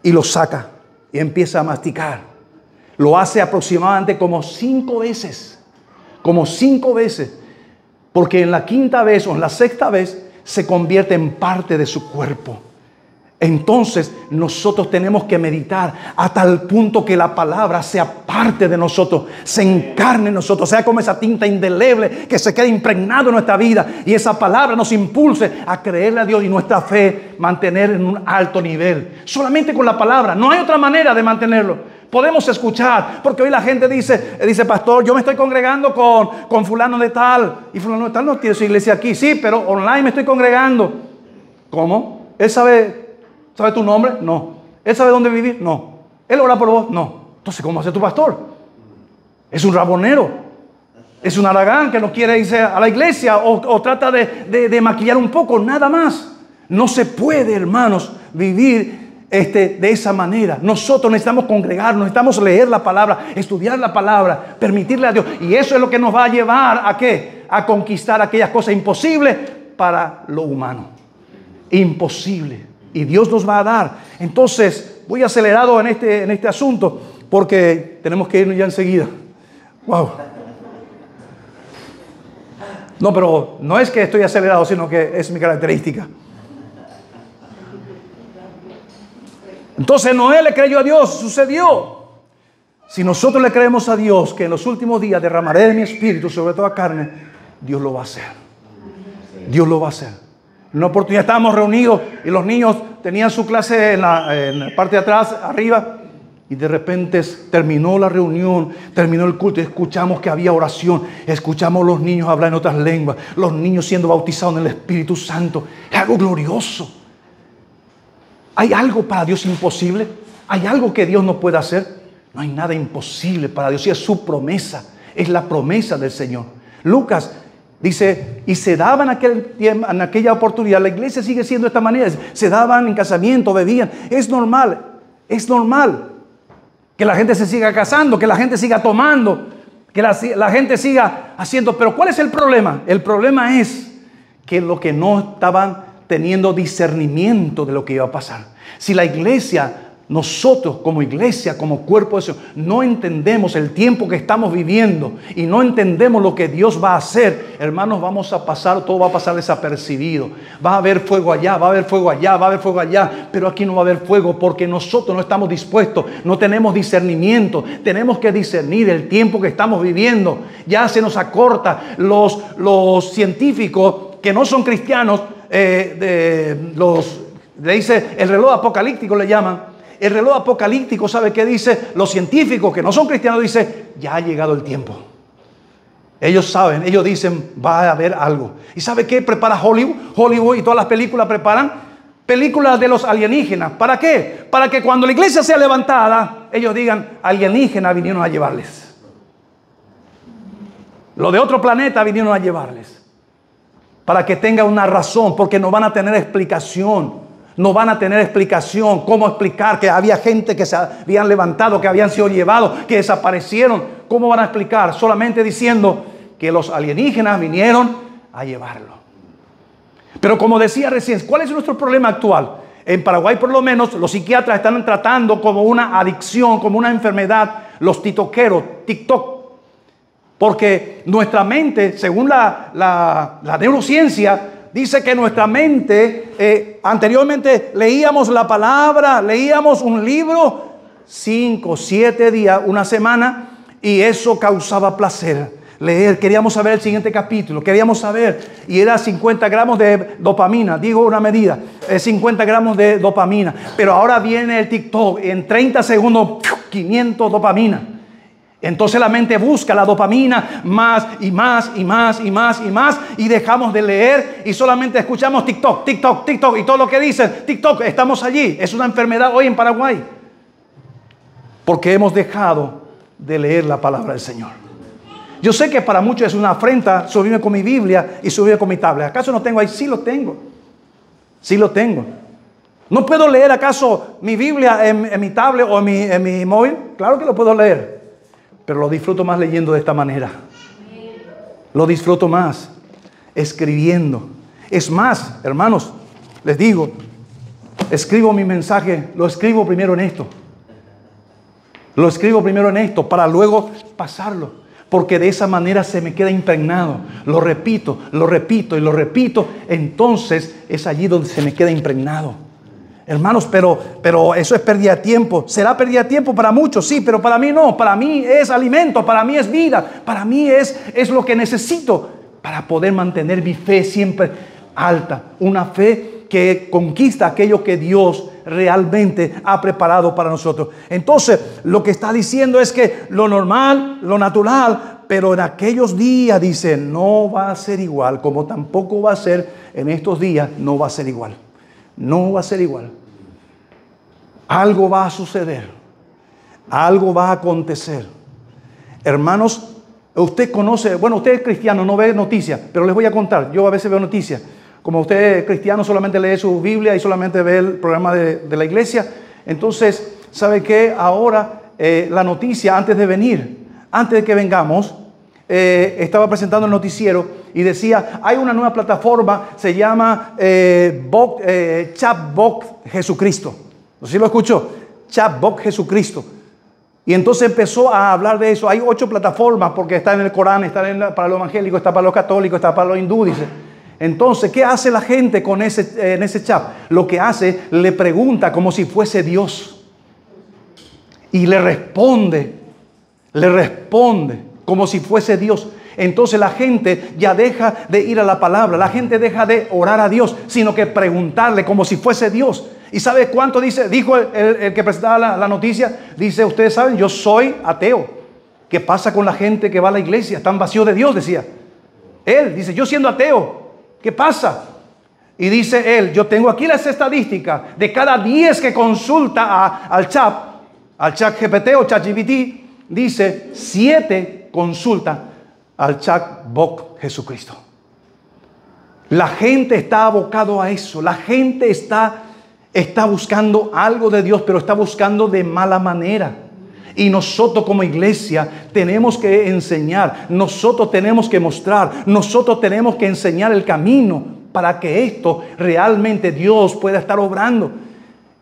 y lo saca y empieza a masticar. Lo hace aproximadamente como 5 veces. Como 5 veces. Porque en la 5ª vez o en la 6ª vez se convierte en parte de su cuerpo. Entonces nosotros tenemos que meditar a tal punto que la palabra sea parte de nosotros, se encarne en nosotros, sea como esa tinta indeleble que se quede impregnado en nuestra vida y esa palabra nos impulse a creerle a Dios y nuestra fe mantener en un alto nivel. Solamente con la palabra, no hay otra manera de mantenerlo. Podemos escuchar, porque hoy la gente dice, pastor, yo me estoy congregando con fulano de tal, y fulano de tal no tiene su iglesia aquí. Sí, pero online me estoy congregando. ¿Cómo? ¿Él sabe tu nombre? No. ¿Él sabe dónde vivir? No. ¿Él ora por vos? No. Entonces, ¿cómo hace tu pastor? Es un rabonero. Es un haragán que no quiere irse a la iglesia o trata de maquillar un poco, nada más. No se puede, hermanos, vivir de esa manera. Nosotros necesitamos congregarnos, necesitamos leer la palabra, estudiar la palabra, permitirle a Dios. Y eso es lo que nos va a llevar ¿a qué? A conquistar aquellas cosas imposibles para lo humano. Imposible. Y Dios nos va a dar. Entonces, voy acelerado en este asunto porque tenemos que irnos ya enseguida. Wow. No, pero no es que estoy acelerado, sino que es mi característica. Entonces Noé le creyó a Dios, sucedió. Si nosotros le creemos a Dios que en los últimos días derramaré de mi espíritu sobre toda carne, Dios lo va a hacer. Dios lo va a hacer. En una oportunidad estábamos reunidos y los niños tenían su clase en la parte de atrás, arriba. Y de repente terminó la reunión, terminó el culto y escuchamos que había oración. Escuchamos a los niños hablar en otras lenguas. Los niños siendo bautizados en el Espíritu Santo. Es algo glorioso. ¿Hay algo para Dios imposible? ¿Hay algo que Dios no puede hacer? No hay nada imposible para Dios. Y es su promesa. Es la promesa del Señor. Lucas dice, y se daban en aquella oportunidad. La iglesia sigue siendo de esta manera. Se daban en casamiento, bebían. Es normal. Es normal. Que la gente se siga casando, que la gente siga tomando, que la gente siga haciendo. Pero ¿cuál es el problema? El problema es que lo que no estaban teniendo discernimiento de lo que iba a pasar. Si la iglesia, nosotros como iglesia, como cuerpo de Dios, no entendemos el tiempo que estamos viviendo y no entendemos lo que Dios va a hacer, hermanos, vamos a pasar, todo va a pasar desapercibido. Va a haber fuego allá, va a haber fuego allá, va a haber fuego allá, pero aquí no va a haber fuego porque nosotros no estamos dispuestos, no tenemos discernimiento. Tenemos que discernir el tiempo que estamos viviendo. Ya se nos acorta. Los científicos que no son cristianos, le dice el reloj apocalíptico, le llaman. El reloj apocalíptico, ¿sabe qué dice? Los científicos que no son cristianos dicen, ya ha llegado el tiempo. Ellos saben, ellos dicen, va a haber algo. ¿Y sabe qué prepara Hollywood? Hollywood y todas las películas preparan películas de los alienígenas. ¿Para qué? Para que cuando la iglesia sea levantada, ellos digan, alienígenas vinieron a llevarles. Lo de otro planeta vinieron a llevarles. Para que tenga una razón, porque no van a tener explicación. No van a tener explicación. ¿Cómo explicar que había gente que se habían levantado, que habían sido llevados, que desaparecieron? ¿Cómo van a explicar? Solamente diciendo que los alienígenas vinieron a llevarlo. Pero como decía recién, ¿cuál es nuestro problema actual? En Paraguay, por lo menos, los psiquiatras están tratando como una adicción, como una enfermedad, los tiktokeros, TikTok. Porque nuestra mente, según la neurociencia, dice que nuestra mente, anteriormente leíamos la palabra, leíamos un libro, 5, 7 días, una semana, y eso causaba placer. Leer, queríamos saber el siguiente capítulo, queríamos saber, y era 50 gramos de dopamina, digo una medida, 50 gramos de dopamina. Pero ahora viene el TikTok, en 30 segundos, 500 dopamina. Entonces la mente busca la dopamina más y más y más y más y más, y dejamos de leer y solamente escuchamos TikTok, TikTok, TikTok y todo lo que dicen TikTok. Estamos allí. Es una enfermedad hoy en Paraguay porque hemos dejado de leer la palabra del Señor. Yo sé que para muchos es una afrenta subirme con mi Biblia y subirme con mi tablet. ¿Acaso no tengo ahí? Sí lo tengo. Sí lo tengo. ¿No puedo leer acaso mi Biblia en mi tablet o en mi móvil? Claro que lo puedo leer. Pero lo disfruto más leyendo de esta manera. Lo disfruto más escribiendo. Es más, hermanos, les digo, escribo mi mensaje, lo escribo primero en esto. Lo escribo primero en esto para luego pasarlo. Porque de esa manera se me queda impregnado. Lo repito, lo repito y lo repito. Entonces es allí donde se me queda impregnado. Hermanos, pero eso es pérdida de tiempo. ¿Será pérdida de tiempo para muchos? Sí, pero para mí no. Para mí es alimento, para mí es vida. Para mí es lo que necesito para poder mantener mi fe siempre alta. Una fe que conquista aquello que Dios realmente ha preparado para nosotros. Entonces, lo que está diciendo es que lo normal, lo natural, pero en aquellos días, dice, no va a ser igual, como tampoco va a ser en estos días, no va a ser igual. No va a ser igual. Algo va a suceder. Algo va a acontecer. Hermanos, Usted conoce, bueno, usted es cristiano, no ve noticias, pero les voy a contar. Yo a veces veo noticias. Como usted es cristiano, solamente lee su Biblia y solamente ve el programa de la iglesia. Entonces, ¿sabe qué? Ahora, la noticia, antes de que vengamos, estaba presentando el noticiero y decía, hay una nueva plataforma, se llama Chatbot Jesucristo. ¿No sé si lo escuchó? Chatbot Jesucristo. Y entonces empezó a hablar de eso. Hay 8 plataformas, porque está en el Corán, está para los evangélicos, está para los católicos, está para los hindúes, dice. Entonces, ¿qué hace la gente con en ese chat? Lo que hace, le pregunta como si fuese Dios. Y le responde como si fuese Dios. Entonces la gente ya deja de ir a la palabra, la gente deja de orar a Dios, sino que preguntarle como si fuese Dios. ¿Y sabe cuánto dijo el que presentaba la noticia? Dice, ustedes saben, yo soy ateo. ¿Qué pasa con la gente que va a la iglesia? Están vacíos de Dios, decía. Él dice, yo siendo ateo, ¿qué pasa? Y dice él, yo tengo aquí las estadísticas de cada 10 que consulta al chat GPT o ChatGPT, dice 7 consulta al chatbot Jesucristo. La gente está abocado a eso. La gente está buscando algo de Dios, pero está buscando de mala manera. Y nosotros como iglesia tenemos que enseñar, nosotros tenemos que mostrar, nosotros tenemos que enseñar el camino para que esto realmente Dios pueda estar obrando.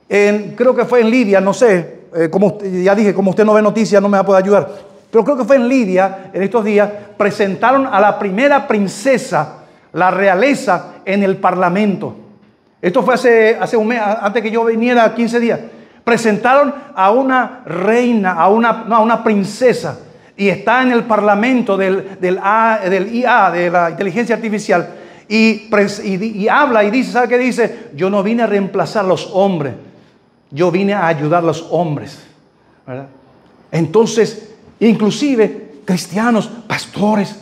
Creo que fue en Lidia, no sé, como ya dije, como usted no ve noticias no me va a poder ayudar, pero creo que fue en Lidia, en estos días, presentaron a la primera princesa, la realeza, en el parlamento. Esto fue hace un mes, antes que yo viniera, 15 días. Presentaron a una reina, a una princesa, y está en el parlamento del IA, de la inteligencia artificial, y habla y dice, ¿sabe qué dice? Yo no vine a reemplazar a los hombres, yo vine a ayudar a los hombres, ¿verdad? Entonces, inclusive cristianos, pastores,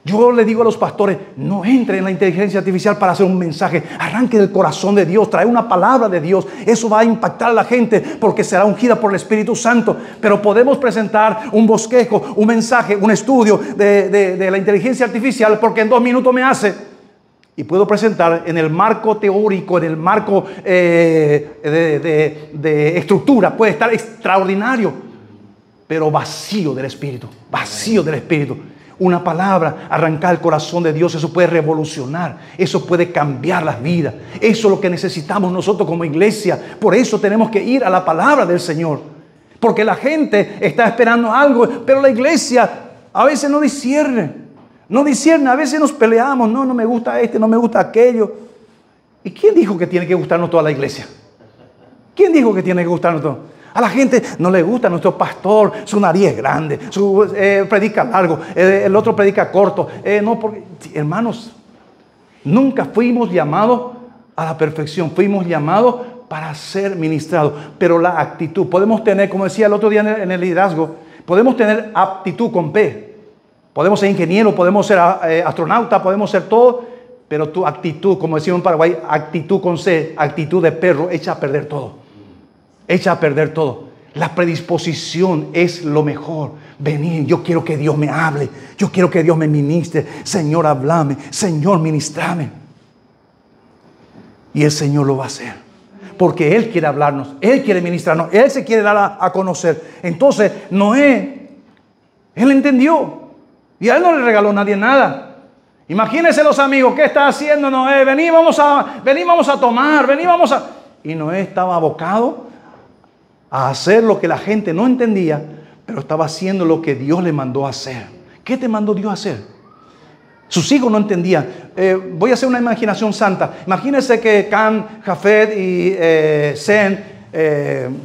yo le digo a los pastores, no entre en la inteligencia artificial para hacer un mensaje, arranque del corazón de Dios, trae una palabra de Dios, eso va a impactar a la gente porque será ungida por el Espíritu Santo. Pero podemos presentar un bosquejo, un mensaje, un estudio de la inteligencia artificial, porque en 2 minutos me hace, y puedo presentar en el marco teórico, en el marco de estructura, puede estar extraordinario, pero vacío del Espíritu, vacío del Espíritu. Una palabra, arrancar el corazón de Dios, eso puede revolucionar, eso puede cambiar las vidas. Eso es lo que necesitamos nosotros como iglesia. Por eso tenemos que ir a la palabra del Señor, porque la gente está esperando algo, pero la iglesia a veces no discierne, a veces nos peleamos, no me gusta no me gusta aquello. ¿Y quién dijo que tiene que gustarnos toda la iglesia? ¿Quién dijo que tiene que gustarnos todo? A la gente no le gusta nuestro pastor, su nariz es grande, predica largo, el otro predica corto. Hermanos, nunca fuimos llamados a la perfección, fuimos llamados para ser ministrados. Pero la actitud, podemos tener, como decía el otro día en el liderazgo, podemos tener aptitud con P. Podemos ser ingenieros, podemos ser astronautas, podemos ser todo, pero tu actitud, como decía en Paraguay, actitud con C, actitud de perro, echa a perder todo. Echa a perder todo. La predisposición es lo mejor. Venir, yo quiero que Dios me hable, yo quiero que Dios me ministre. Señor, háblame, Señor, ministrame. Y el Señor lo va a hacer, porque Él quiere hablarnos, Él quiere ministrarnos, Él se quiere dar a conocer. Entonces Noé, él entendió, y a él no le regaló nadie nada. Imagínense los amigos, ¿qué está haciendo Noé? Vení, vamos a tomar, Y Noé estaba abocado a hacer lo que la gente no entendía, pero estaba haciendo lo que Dios le mandó a hacer. ¿Qué te mandó Dios a hacer? Sus hijos no entendían. Voy a hacer una imaginación santa. Imagínense que Can, Jafet y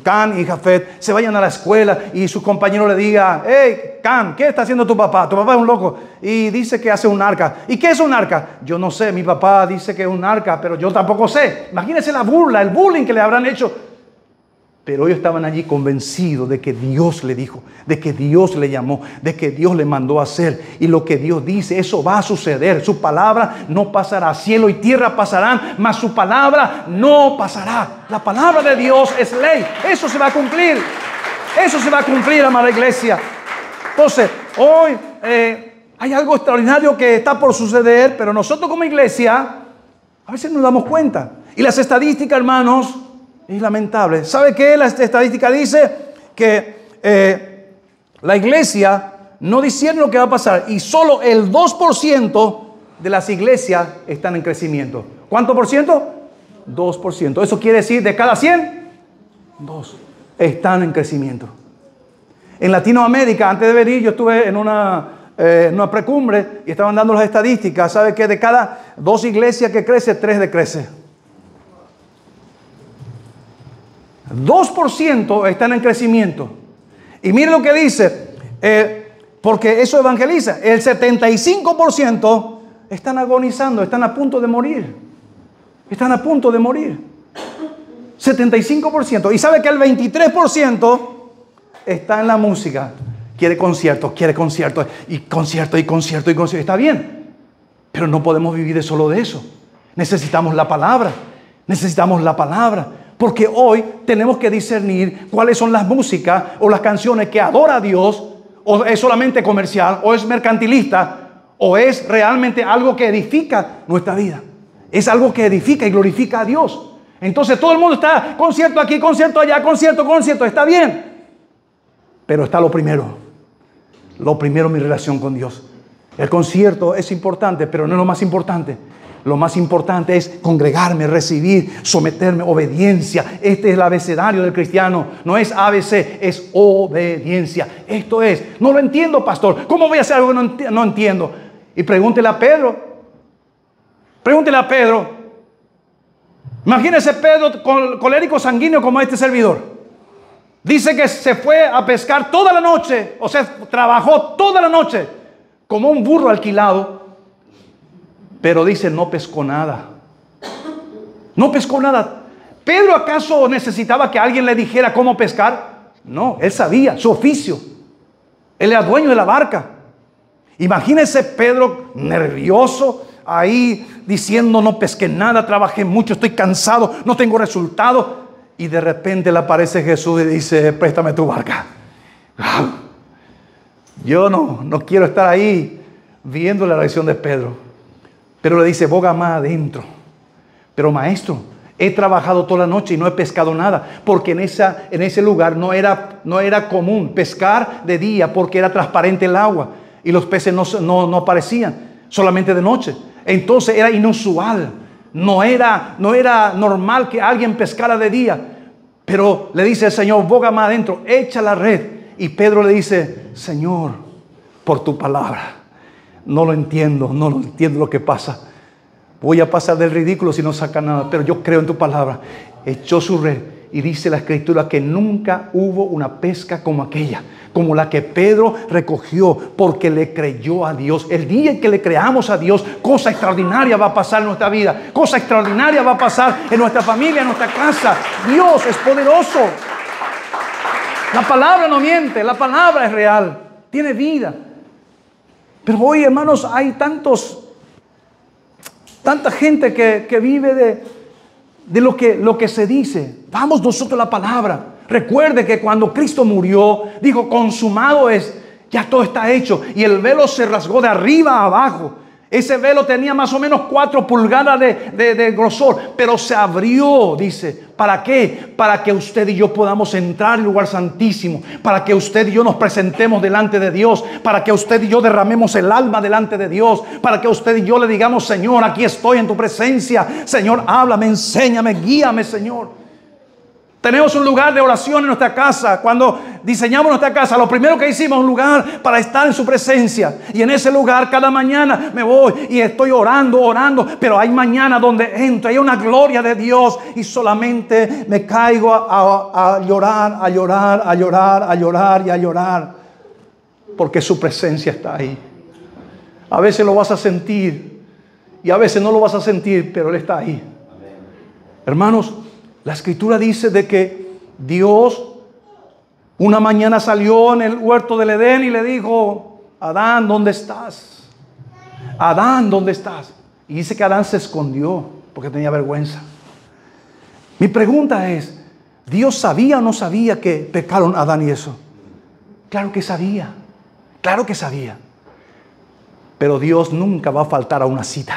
Can y Jafet se vayan a la escuela y su compañero le diga, hey, Can, ¿qué está haciendo tu papá? Tu papá es un loco y dice que hace un arca. ¿Y qué es un arca? Yo no sé, mi papá dice que es un arca, pero yo tampoco sé. Imagínense la burla, el bullying que le habrán hecho. Pero ellos estaban allí convencidos de que Dios le dijo, de que Dios le llamó, de que Dios le mandó a hacer. Y lo que Dios dice, eso va a suceder. Su palabra no pasará. Cielo y tierra pasarán, mas su palabra no pasará. La palabra de Dios es ley. Eso se va a cumplir. Eso se va a cumplir, amada iglesia. Entonces, hoy hay algo extraordinario que está por suceder, pero nosotros como iglesia a veces no nos damos cuenta. Y las estadísticas, hermanos, es lamentable. ¿Sabe qué? La estadística dice que la iglesia no discierne lo que va a pasar y solo el 2% de las iglesias están en crecimiento. ¿Cuánto por ciento? 2%. Eso quiere decir de cada 100, 2 están en crecimiento. En Latinoamérica, antes de venir, yo estuve en una precumbre y estaban dando las estadísticas. ¿Sabe qué? De cada 2 iglesias que crece, 3 decrece. 2% están en crecimiento. Y mire lo que dice, porque eso evangeliza. El 75% están agonizando, están a punto de morir. Están a punto de morir. 75%. Y sabe que el 23% está en la música. Quiere conciertos, y concierto. Está bien. Pero no podemos vivir solo de eso. Necesitamos la palabra. Porque hoy tenemos que discernir cuáles son las músicas o las canciones que adora a Dios, o es solamente comercial, o es mercantilista, o es realmente algo que edifica nuestra vida. Es algo que edifica y glorifica a Dios. Entonces todo el mundo está concierto aquí, concierto allá, concierto, está bien. Pero está lo primero, mi relación con Dios. El concierto es importante, pero no es lo más importante. Lo más importante es congregarme, recibir, someterme, obediencia. Este es el abecedario del cristiano. No es ABC, es obediencia. Esto es, no lo entiendo, pastor. ¿Cómo voy a hacer algo que no entiendo? Y pregúntele a Pedro. Imagínese Pedro colérico sanguíneo como este servidor. Dice que se fue a pescar toda la noche. O sea, trabajó toda la noche como un burro alquilado. Pero dice, no pescó nada. ¿Pedro acaso necesitaba que alguien le dijera cómo pescar? No, él sabía, su oficio. Él era dueño de la barca. Imagínese Pedro nervioso, ahí diciendo, no pesqué nada, trabajé mucho, estoy cansado, no tengo resultado. Y de repente le aparece Jesús y dice, préstame tu barca. Yo no quiero estar ahí viendo la reacción de Pedro. Pero le dice, boga más adentro. Pero maestro, he trabajado toda la noche y no he pescado nada. Porque en ese lugar no era común pescar de día, porque era transparente el agua. Y los peces no aparecían, solamente de noche. Entonces era inusual. No era normal que alguien pescara de día. Pero le dice el Señor, boga más adentro, echa la red. Y Pedro le dice, Señor, por tu palabra. No lo entiendo lo que pasa. Voy a pasar del ridículo si no saca nada, pero yo creo en tu palabra. Echó su red y dice la Escritura que nunca hubo una pesca como aquella, como la que Pedro recogió, porque le creyó a Dios. El día en que le creamos a Dios, cosa extraordinaria va a pasar en nuestra vida, cosa extraordinaria va a pasar en nuestra familia, en nuestra casa. Dios es poderoso. La palabra no miente, la palabra es real, tiene vida. Pero hoy, hermanos, hay tanta gente que vive de lo que se dice. Vamos nosotros a la palabra. Recuerde que cuando Cristo murió, dijo, consumado es, ya todo está hecho. Y el velo se rasgó de arriba a abajo. Ese velo tenía más o menos 4 pulgadas de grosor, pero se abrió, dice. ¿Para qué? Para que usted y yo podamos entrar al lugar santísimo. Para que usted y yo nos presentemos delante de Dios. Para que usted y yo derramemos el alma delante de Dios. Para que usted y yo le digamos, Señor, aquí estoy en tu presencia. Señor, háblame, enséñame, guíame, Señor. Tenemos un lugar de oración en nuestra casa. Cuando diseñamos nuestra casa, lo primero que hicimos, un lugar para estar en su presencia. Y en ese lugar cada mañana me voy y estoy orando. Pero hay mañana donde entro, hay una gloria de Dios y solamente me caigo a llorar. Porque su presencia está ahí. A veces lo vas a sentir y a veces no lo vas a sentir, pero Él está ahí. Hermanos, la Escritura dice de que Dios una mañana salió en el huerto del Edén y le dijo, Adán, ¿dónde estás? Adán, ¿dónde estás? Y dice que Adán se escondió porque tenía vergüenza. Mi pregunta es, ¿Dios sabía o no sabía que pecaron Adán y eso? Claro que sabía. Claro que sabía. Pero Dios nunca va a faltar a una cita.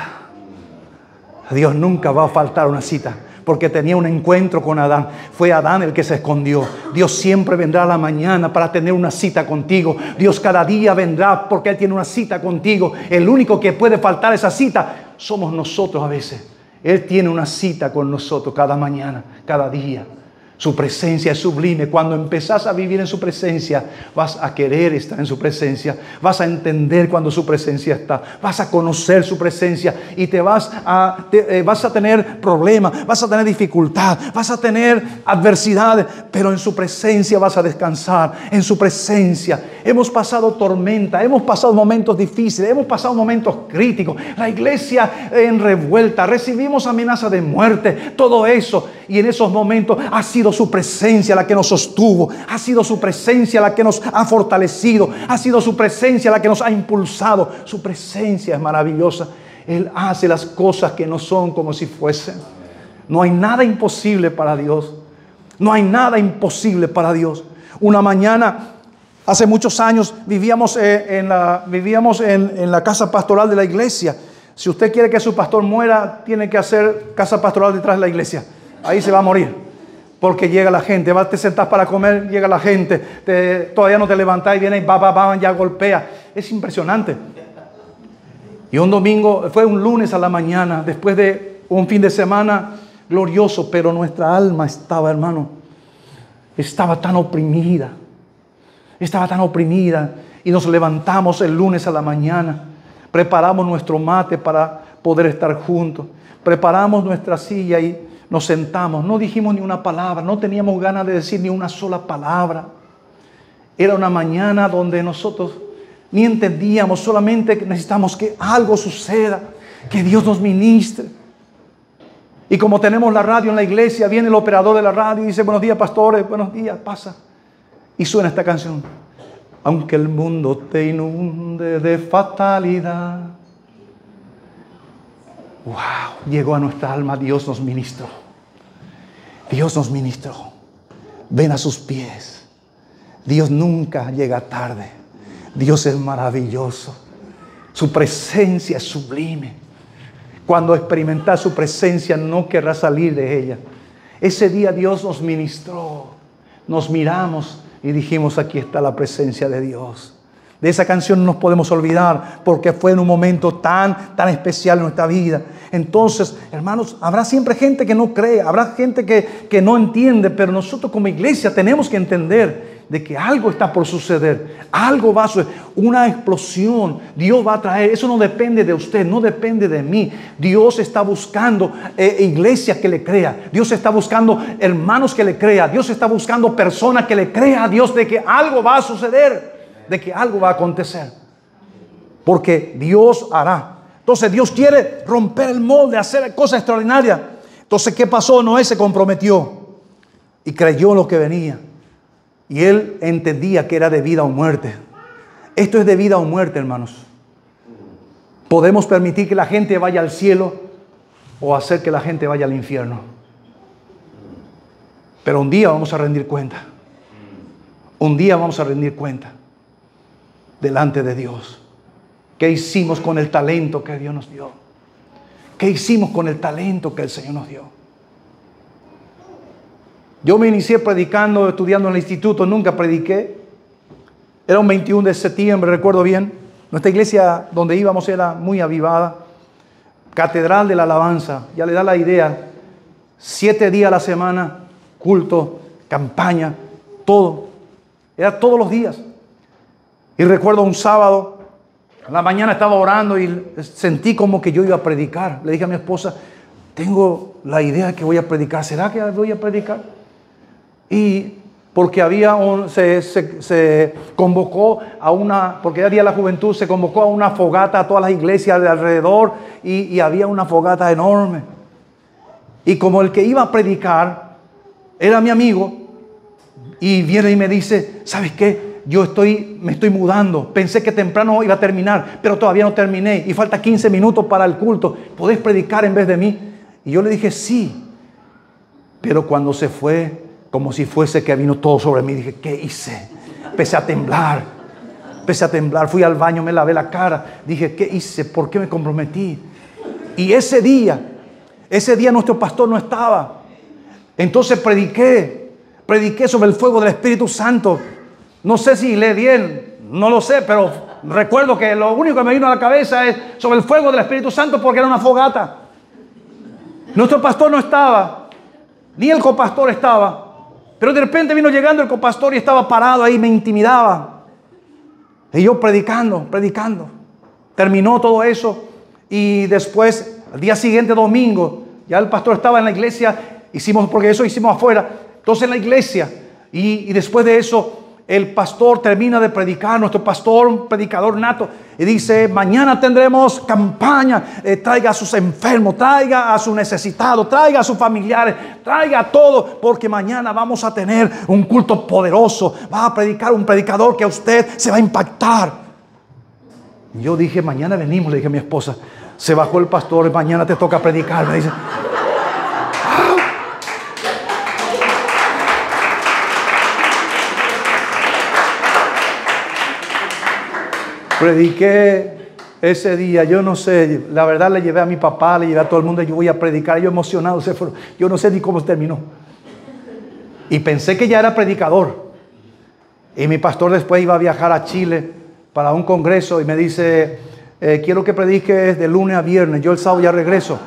Dios nunca va a faltar a una cita. Porque tenía un encuentro con Adán. Fue Adán el que se escondió. Dios siempre vendrá a la mañana para tener una cita contigo. Dios cada día vendrá porque Él tiene una cita contigo. El único que puede faltar a esa cita somos nosotros a veces. Él tiene una cita con nosotros cada mañana, cada día. Su presencia es sublime. Cuando empezás a vivir en su presencia, vas a querer estar en su presencia. Vas a entender cuando su presencia está. Vas a conocer su presencia y vas a tener problemas, vas a tener dificultad, vas a tener adversidades, pero en su presencia vas a descansar. En su presencia. Hemos pasado tormenta, hemos pasado momentos difíciles, hemos pasado momentos críticos. La iglesia en revuelta, recibimos amenaza de muerte, todo eso. Y en esos momentos ha sido su presencia la que nos sostuvo. Ha sido su presencia la que nos ha fortalecido. Ha sido su presencia la que nos ha impulsado. Su presencia es maravillosa. Él hace las cosas que no son como si fuesen. No hay nada imposible para Dios. No hay nada imposible para Dios. Una mañana, hace muchos años, vivíamos en la casa pastoral de la iglesia. Si usted quiere que su pastor muera, tiene que hacer casa pastoral detrás de la iglesia. Ahí se va a morir. Porque llega la gente, te sentás para comer, llega la gente, todavía no te levantás y viene y ya golpea. Es impresionante. Y un domingo, fue un lunes a la mañana, después de un fin de semana glorioso, pero nuestra alma estaba, hermano, estaba tan oprimida. Estaba tan oprimida. Y nos levantamos el lunes a la mañana, preparamos nuestro mate para poder estar juntos, preparamos nuestra silla y nos sentamos, no dijimos ni una palabra, no teníamos ganas de decir ni una sola palabra. Era una mañana donde nosotros ni entendíamos, solamente necesitamos que algo suceda, que Dios nos ministre. Y como tenemos la radio en la iglesia, viene el operador de la radio y dice: buenos días, pastores, buenos días, pasa. Y suena esta canción: aunque el mundo te inunde de fatalidad. Wow, llegó a nuestra alma, Dios nos ministró. Dios nos ministró. Ven a sus pies. Dios nunca llega tarde. Dios es maravilloso. Su presencia es sublime. Cuando experimentas su presencia, no querrás salir de ella. Ese día Dios nos ministró. Nos miramos y dijimos: aquí está la presencia de Dios. De esa canción no nos podemos olvidar porque fue en un momento tan especial en nuestra vida. Entonces, hermanos, habrá siempre gente que no cree, habrá gente que no entiende, pero nosotros como iglesia tenemos que entender de que algo está por suceder, algo va a suceder, una explosión Dios va a traer. Eso no depende de usted, no depende de mí. Dios está buscando iglesia que le crea, Dios está buscando hermanos que le crea, Dios está buscando personas que le crea a Dios de que algo va a suceder, de que algo va a acontecer, porque Dios hará. Entonces Dios quiere romper el molde, hacer cosas extraordinarias. Entonces, ¿qué pasó? Noé se comprometió y creyó en lo que venía. Y él entendía que era de vida o muerte. Esto es de vida o muerte, hermanos. Podemos permitir que la gente vaya al cielo o hacer que la gente vaya al infierno. Pero un día vamos a rendir cuenta. Un día vamos a rendir cuenta delante de Dios. ¿Qué hicimos con el talento que Dios nos dio? ¿Qué hicimos con el talento que el Señor nos dio? Yo me inicié predicando, estudiando en el instituto, nunca prediqué. Era un 21 de septiembre, recuerdo bien. Nuestra iglesia donde íbamos era muy avivada. Catedral de la alabanza, ya le da la idea. 7 días a la semana, culto, campaña, todo. Era todos los días. Y recuerdo un sábado, en la mañana estaba orando y sentí como que yo iba a predicar. Le dije a mi esposa: tengo la idea de que voy a predicar. ¿Será que voy a predicar? Y porque se convocó a porque era Día de la Juventud, se convocó a una fogata a todas las iglesias de alrededor y había una fogata enorme. Y como el que iba a predicar era mi amigo, y viene y me dice: ¿sabes qué? Me estoy mudando. Pensé que temprano iba a terminar, pero todavía no terminé y falta 15 minutos para el culto. ¿Podés predicar en vez de mí? Y yo le dije: sí. Pero cuando se fue, como si fuese que vino todo sobre mí, dije: ¿qué hice? Empecé a temblar. Empecé a temblar, fui al baño, me lavé la cara. Dije, ¿qué hice? ¿Por qué me comprometí? Y ese día nuestro pastor no estaba. Entonces prediqué sobre el fuego del Espíritu Santo. No sé si leí bien, no lo sé, pero recuerdo que lo único que me vino a la cabeza es sobre el fuego del Espíritu Santo, porque era una fogata. Nuestro pastor no estaba, ni el copastor estaba, pero de repente vino llegando el copastor y estaba parado ahí, me intimidaba. Y yo predicando. Terminó todo eso y después, al día siguiente, domingo, ya el pastor estaba en la iglesia, porque eso hicimos afuera. Entonces en la iglesia, y después de eso, el pastor termina de predicar, nuestro pastor, un predicador nato, y dice, mañana tendremos campaña, traiga a sus enfermos, traiga a sus necesitados, traiga a sus familiares, traiga a todo, porque mañana vamos a tener un culto poderoso, va a predicar un predicador que a usted se va a impactar. Y yo dije, mañana venimos, le dije a mi esposa. Se bajó el pastor, mañana te toca predicar, me dice. Prediqué ese día, yo no sé, la verdad le llevé a mi papá, le llevé a todo el mundo, yo voy a predicar, yo emocionado, yo no sé ni cómo terminó. Y pensé que ya era predicador. Y mi pastor después iba a viajar a Chile para un congreso y me dice, quiero que prediques de lunes a viernes, yo el sábado ya regreso.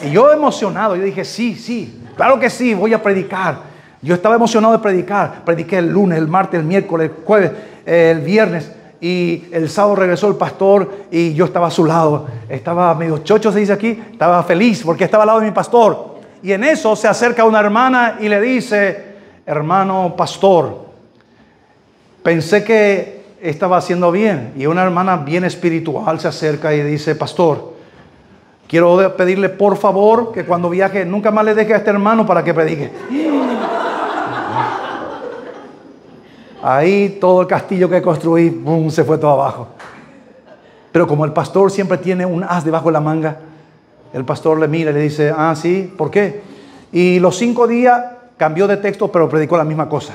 Y yo emocionado, yo dije, sí, claro que sí, voy a predicar. Yo estaba emocionado de predicar, prediqué el lunes, el martes, el miércoles, el jueves, el viernes. Y el sábado regresó el pastor y yo estaba a su lado. Estaba medio chocho, se dice aquí. Estaba feliz porque estaba al lado de mi pastor. Y en eso se acerca una hermana y le dice, hermano pastor, pensé que estaba haciendo bien. Y una hermana bien espiritual se acerca y dice, pastor, quiero pedirle por favor que cuando viaje nunca más le deje a este hermano para que predique. Ahí todo el castillo que construí, ¡bum!, se fue todo abajo. Pero como el pastor siempre tiene un as debajo de la manga, el pastor le mira y le dice, ah, sí, ¿por qué? Y los 5 días cambió de texto, pero predicó la misma cosa.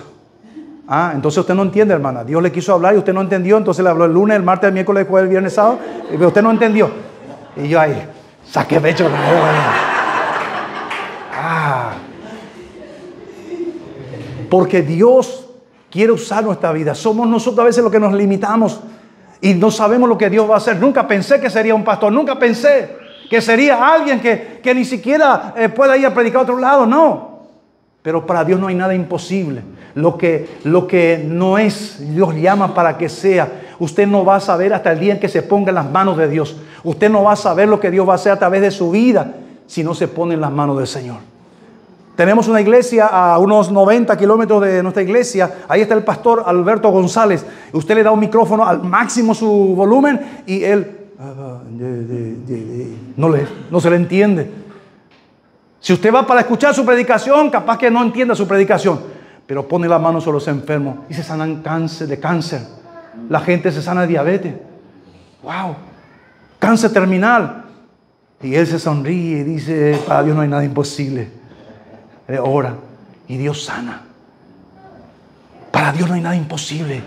Ah, entonces usted no entiende, hermana. Dios le quiso hablar y usted no entendió, entonces le habló el lunes, el martes, el miércoles, el jueves, el viernes, sábado, y usted no entendió. Y yo ahí, saqué pecho. Porque Dios quiere usar nuestra vida. Somos nosotros a veces los que nos limitamos y no sabemos lo que Dios va a hacer. Nunca pensé que sería un pastor. Nunca pensé que sería alguien que ni siquiera pueda ir a predicar a otro lado. No. Pero para Dios no hay nada imposible. Lo que no es, Dios llama para que sea. Usted no va a saber hasta el día en que se ponga en las manos de Dios. Usted no va a saber lo que Dios va a hacer a través de su vida si no se pone en las manos del Señor. Tenemos una iglesia a unos 90 kilómetros de nuestra iglesia. Ahí está el pastor Alberto González. Usted le da un micrófono al máximo su volumen y él no se le entiende. Si usted va para escuchar su predicación, capaz que no entienda su predicación. Pero pone la mano sobre los enfermos y se sanan de cáncer. La gente se sana de diabetes. ¡Wow! Cáncer terminal. Y él se sonríe y dice, para Dios no hay nada imposible. Ora y Dios sana. Para Dios no hay nada imposible.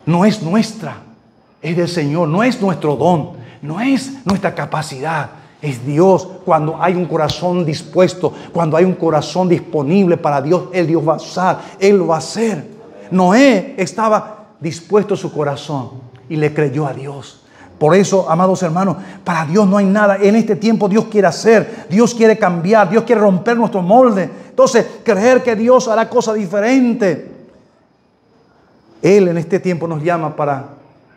No es nuestra, es del Señor. No es nuestro don, no es nuestra capacidad. Es Dios. Cuando hay un corazón dispuesto, cuando hay un corazón disponible para Dios, Dios va a usar, Él lo va a hacer. Noé estaba dispuesto su corazón y le creyó a Dios. Por eso, amados hermanos, para Dios no hay nada. En este tiempo Dios quiere hacer, Dios quiere cambiar, Dios quiere romper nuestro molde. Entonces, creer que Dios hará cosas diferentes. Él en este tiempo nos llama para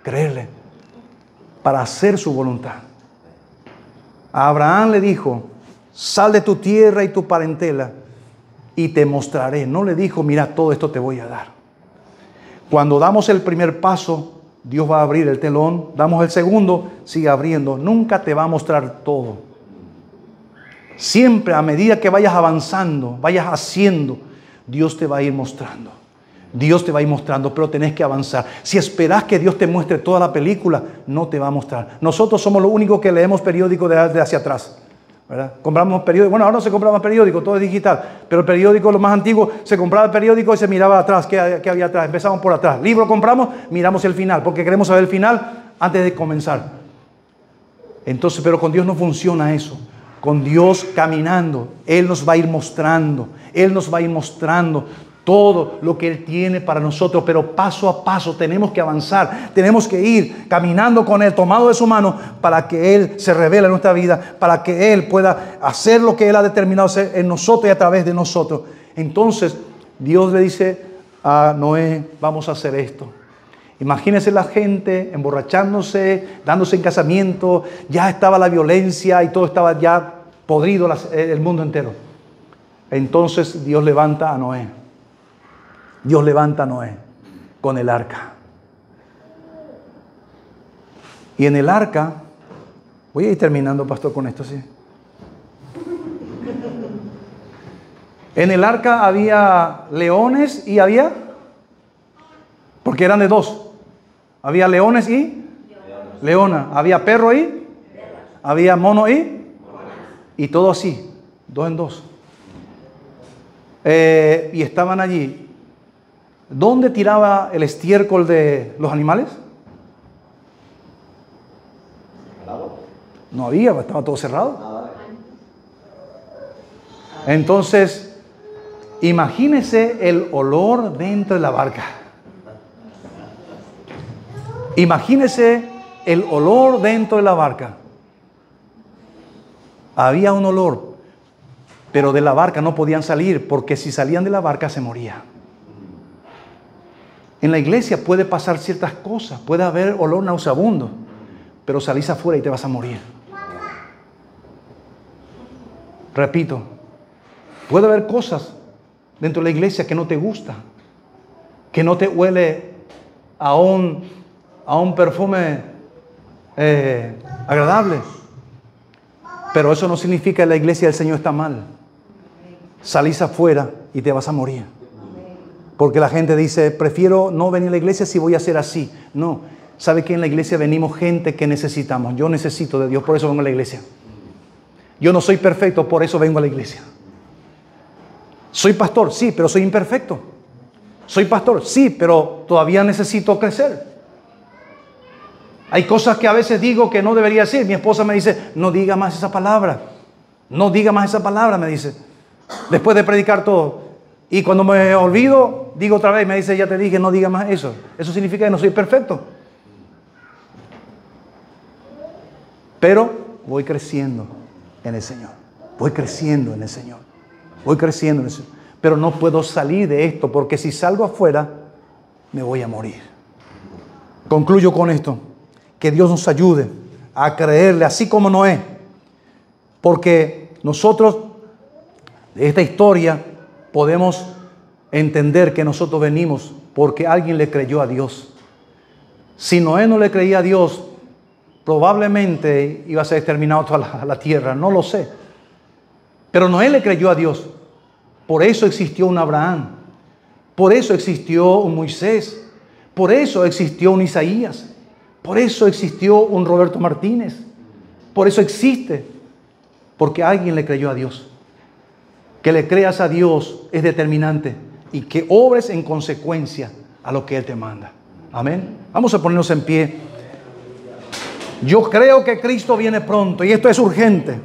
creerle, para hacer su voluntad. A Abraham le dijo, sal de tu tierra y tu parentela y te mostraré. No le dijo, mira, todo esto te voy a dar. Cuando damos el primer paso, Dios va a abrir el telón. Damos el segundo, sigue abriendo. Nunca te va a mostrar todo. Siempre a medida que vayas avanzando, vayas haciendo, Dios te va a ir mostrando. Dios te va a ir mostrando, pero tenés que avanzar. Si esperás que Dios te muestre toda la película, no te va a mostrar. Nosotros somos los únicos que leemos periódicos de hacia atrás. ¿verdad? Compramos periódicos. Bueno, ahora no se compra más periódico, todo es digital. Pero el periódico, lo más antiguo, se compraba el periódico y se miraba atrás, qué había atrás. Empezamos por atrás. Libro compramos, miramos el final, porque queremos saber el final antes de comenzar. Entonces, pero con Dios no funciona eso. Con Dios caminando, Él nos va a ir mostrando. Él nos va a ir mostrando todo lo que Él tiene para nosotros, pero paso a paso tenemos que avanzar, tenemos que ir caminando con Él, tomado de su mano, para que Él se revele en nuestra vida, para que Él pueda hacer lo que Él ha determinado hacer en nosotros y a través de nosotros. Entonces, Dios le dice a Noé, vamos a hacer esto. Imagínense la gente emborrachándose, dándose en casamiento, ya estaba la violencia y todo estaba ya podrido el mundo entero. Entonces Dios levanta a Noé. Dios levanta a Noé con el arca. Y en el arca, voy a ir terminando, pastor, con esto, ¿sí? En el arca había leones y había, porque eran de dos. Había leones y leona. Había perro y había mono y todo así, dos en dos. Y estaban allí. ¿Dónde tiraba el estiércol de los animales? No había, estaba todo cerrado. Entonces, imagínese el olor dentro de la barca. Imagínese el olor dentro de la barca. Había un olor, pero de la barca no podían salir, porque si salían de la barca se moría. En la iglesia puede pasar ciertas cosas, puede haber olor nauseabundo, pero salís afuera y te vas a morir. Repito, puede haber cosas dentro de la iglesia que no te gusta, que no te huele a un perfume agradable, pero eso no significa que la iglesia del Señor está mal. Salís afuera y te vas a morir. Porque la gente dice, prefiero no venir a la iglesia si voy a ser así. No, ¿sabe que en la iglesia venimos gente que necesitamos? Yo necesito de Dios, por eso vengo a la iglesia. Yo no soy perfecto, por eso vengo a la iglesia. Soy pastor, sí, pero soy imperfecto. Soy pastor, sí, pero todavía necesito crecer. Hay cosas que a veces digo que no debería decir. Mi esposa me dice, no diga más esa palabra. No diga más esa palabra, me dice. Después de predicar todo. Y cuando me olvido, digo otra vez, me dice, ya te dije, no diga más eso. Eso significa que no soy perfecto. Pero voy creciendo en el Señor. Voy creciendo en el Señor. Voy creciendo en el Señor. Pero no puedo salir de esto, porque si salgo afuera, me voy a morir. Concluyo con esto. Que Dios nos ayude a creerle, así como Noé. Porque nosotros, de esta historia, podemos entender que nosotros venimos porque alguien le creyó a Dios. Si Noé no le creía a Dios, probablemente iba a ser exterminado toda la tierra, no lo sé. Pero Noé le creyó a Dios. Por eso existió un Abraham. Por eso existió un Moisés. Por eso existió un Isaías. Por eso existió un Roberto Martínez. Por eso existe. Porque alguien le creyó a Dios. Que le creas a Dios es determinante. Y que obres en consecuencia a lo que Él te manda. Amén. Vamos a ponernos en pie. Yo creo que Cristo viene pronto. Y esto es urgente.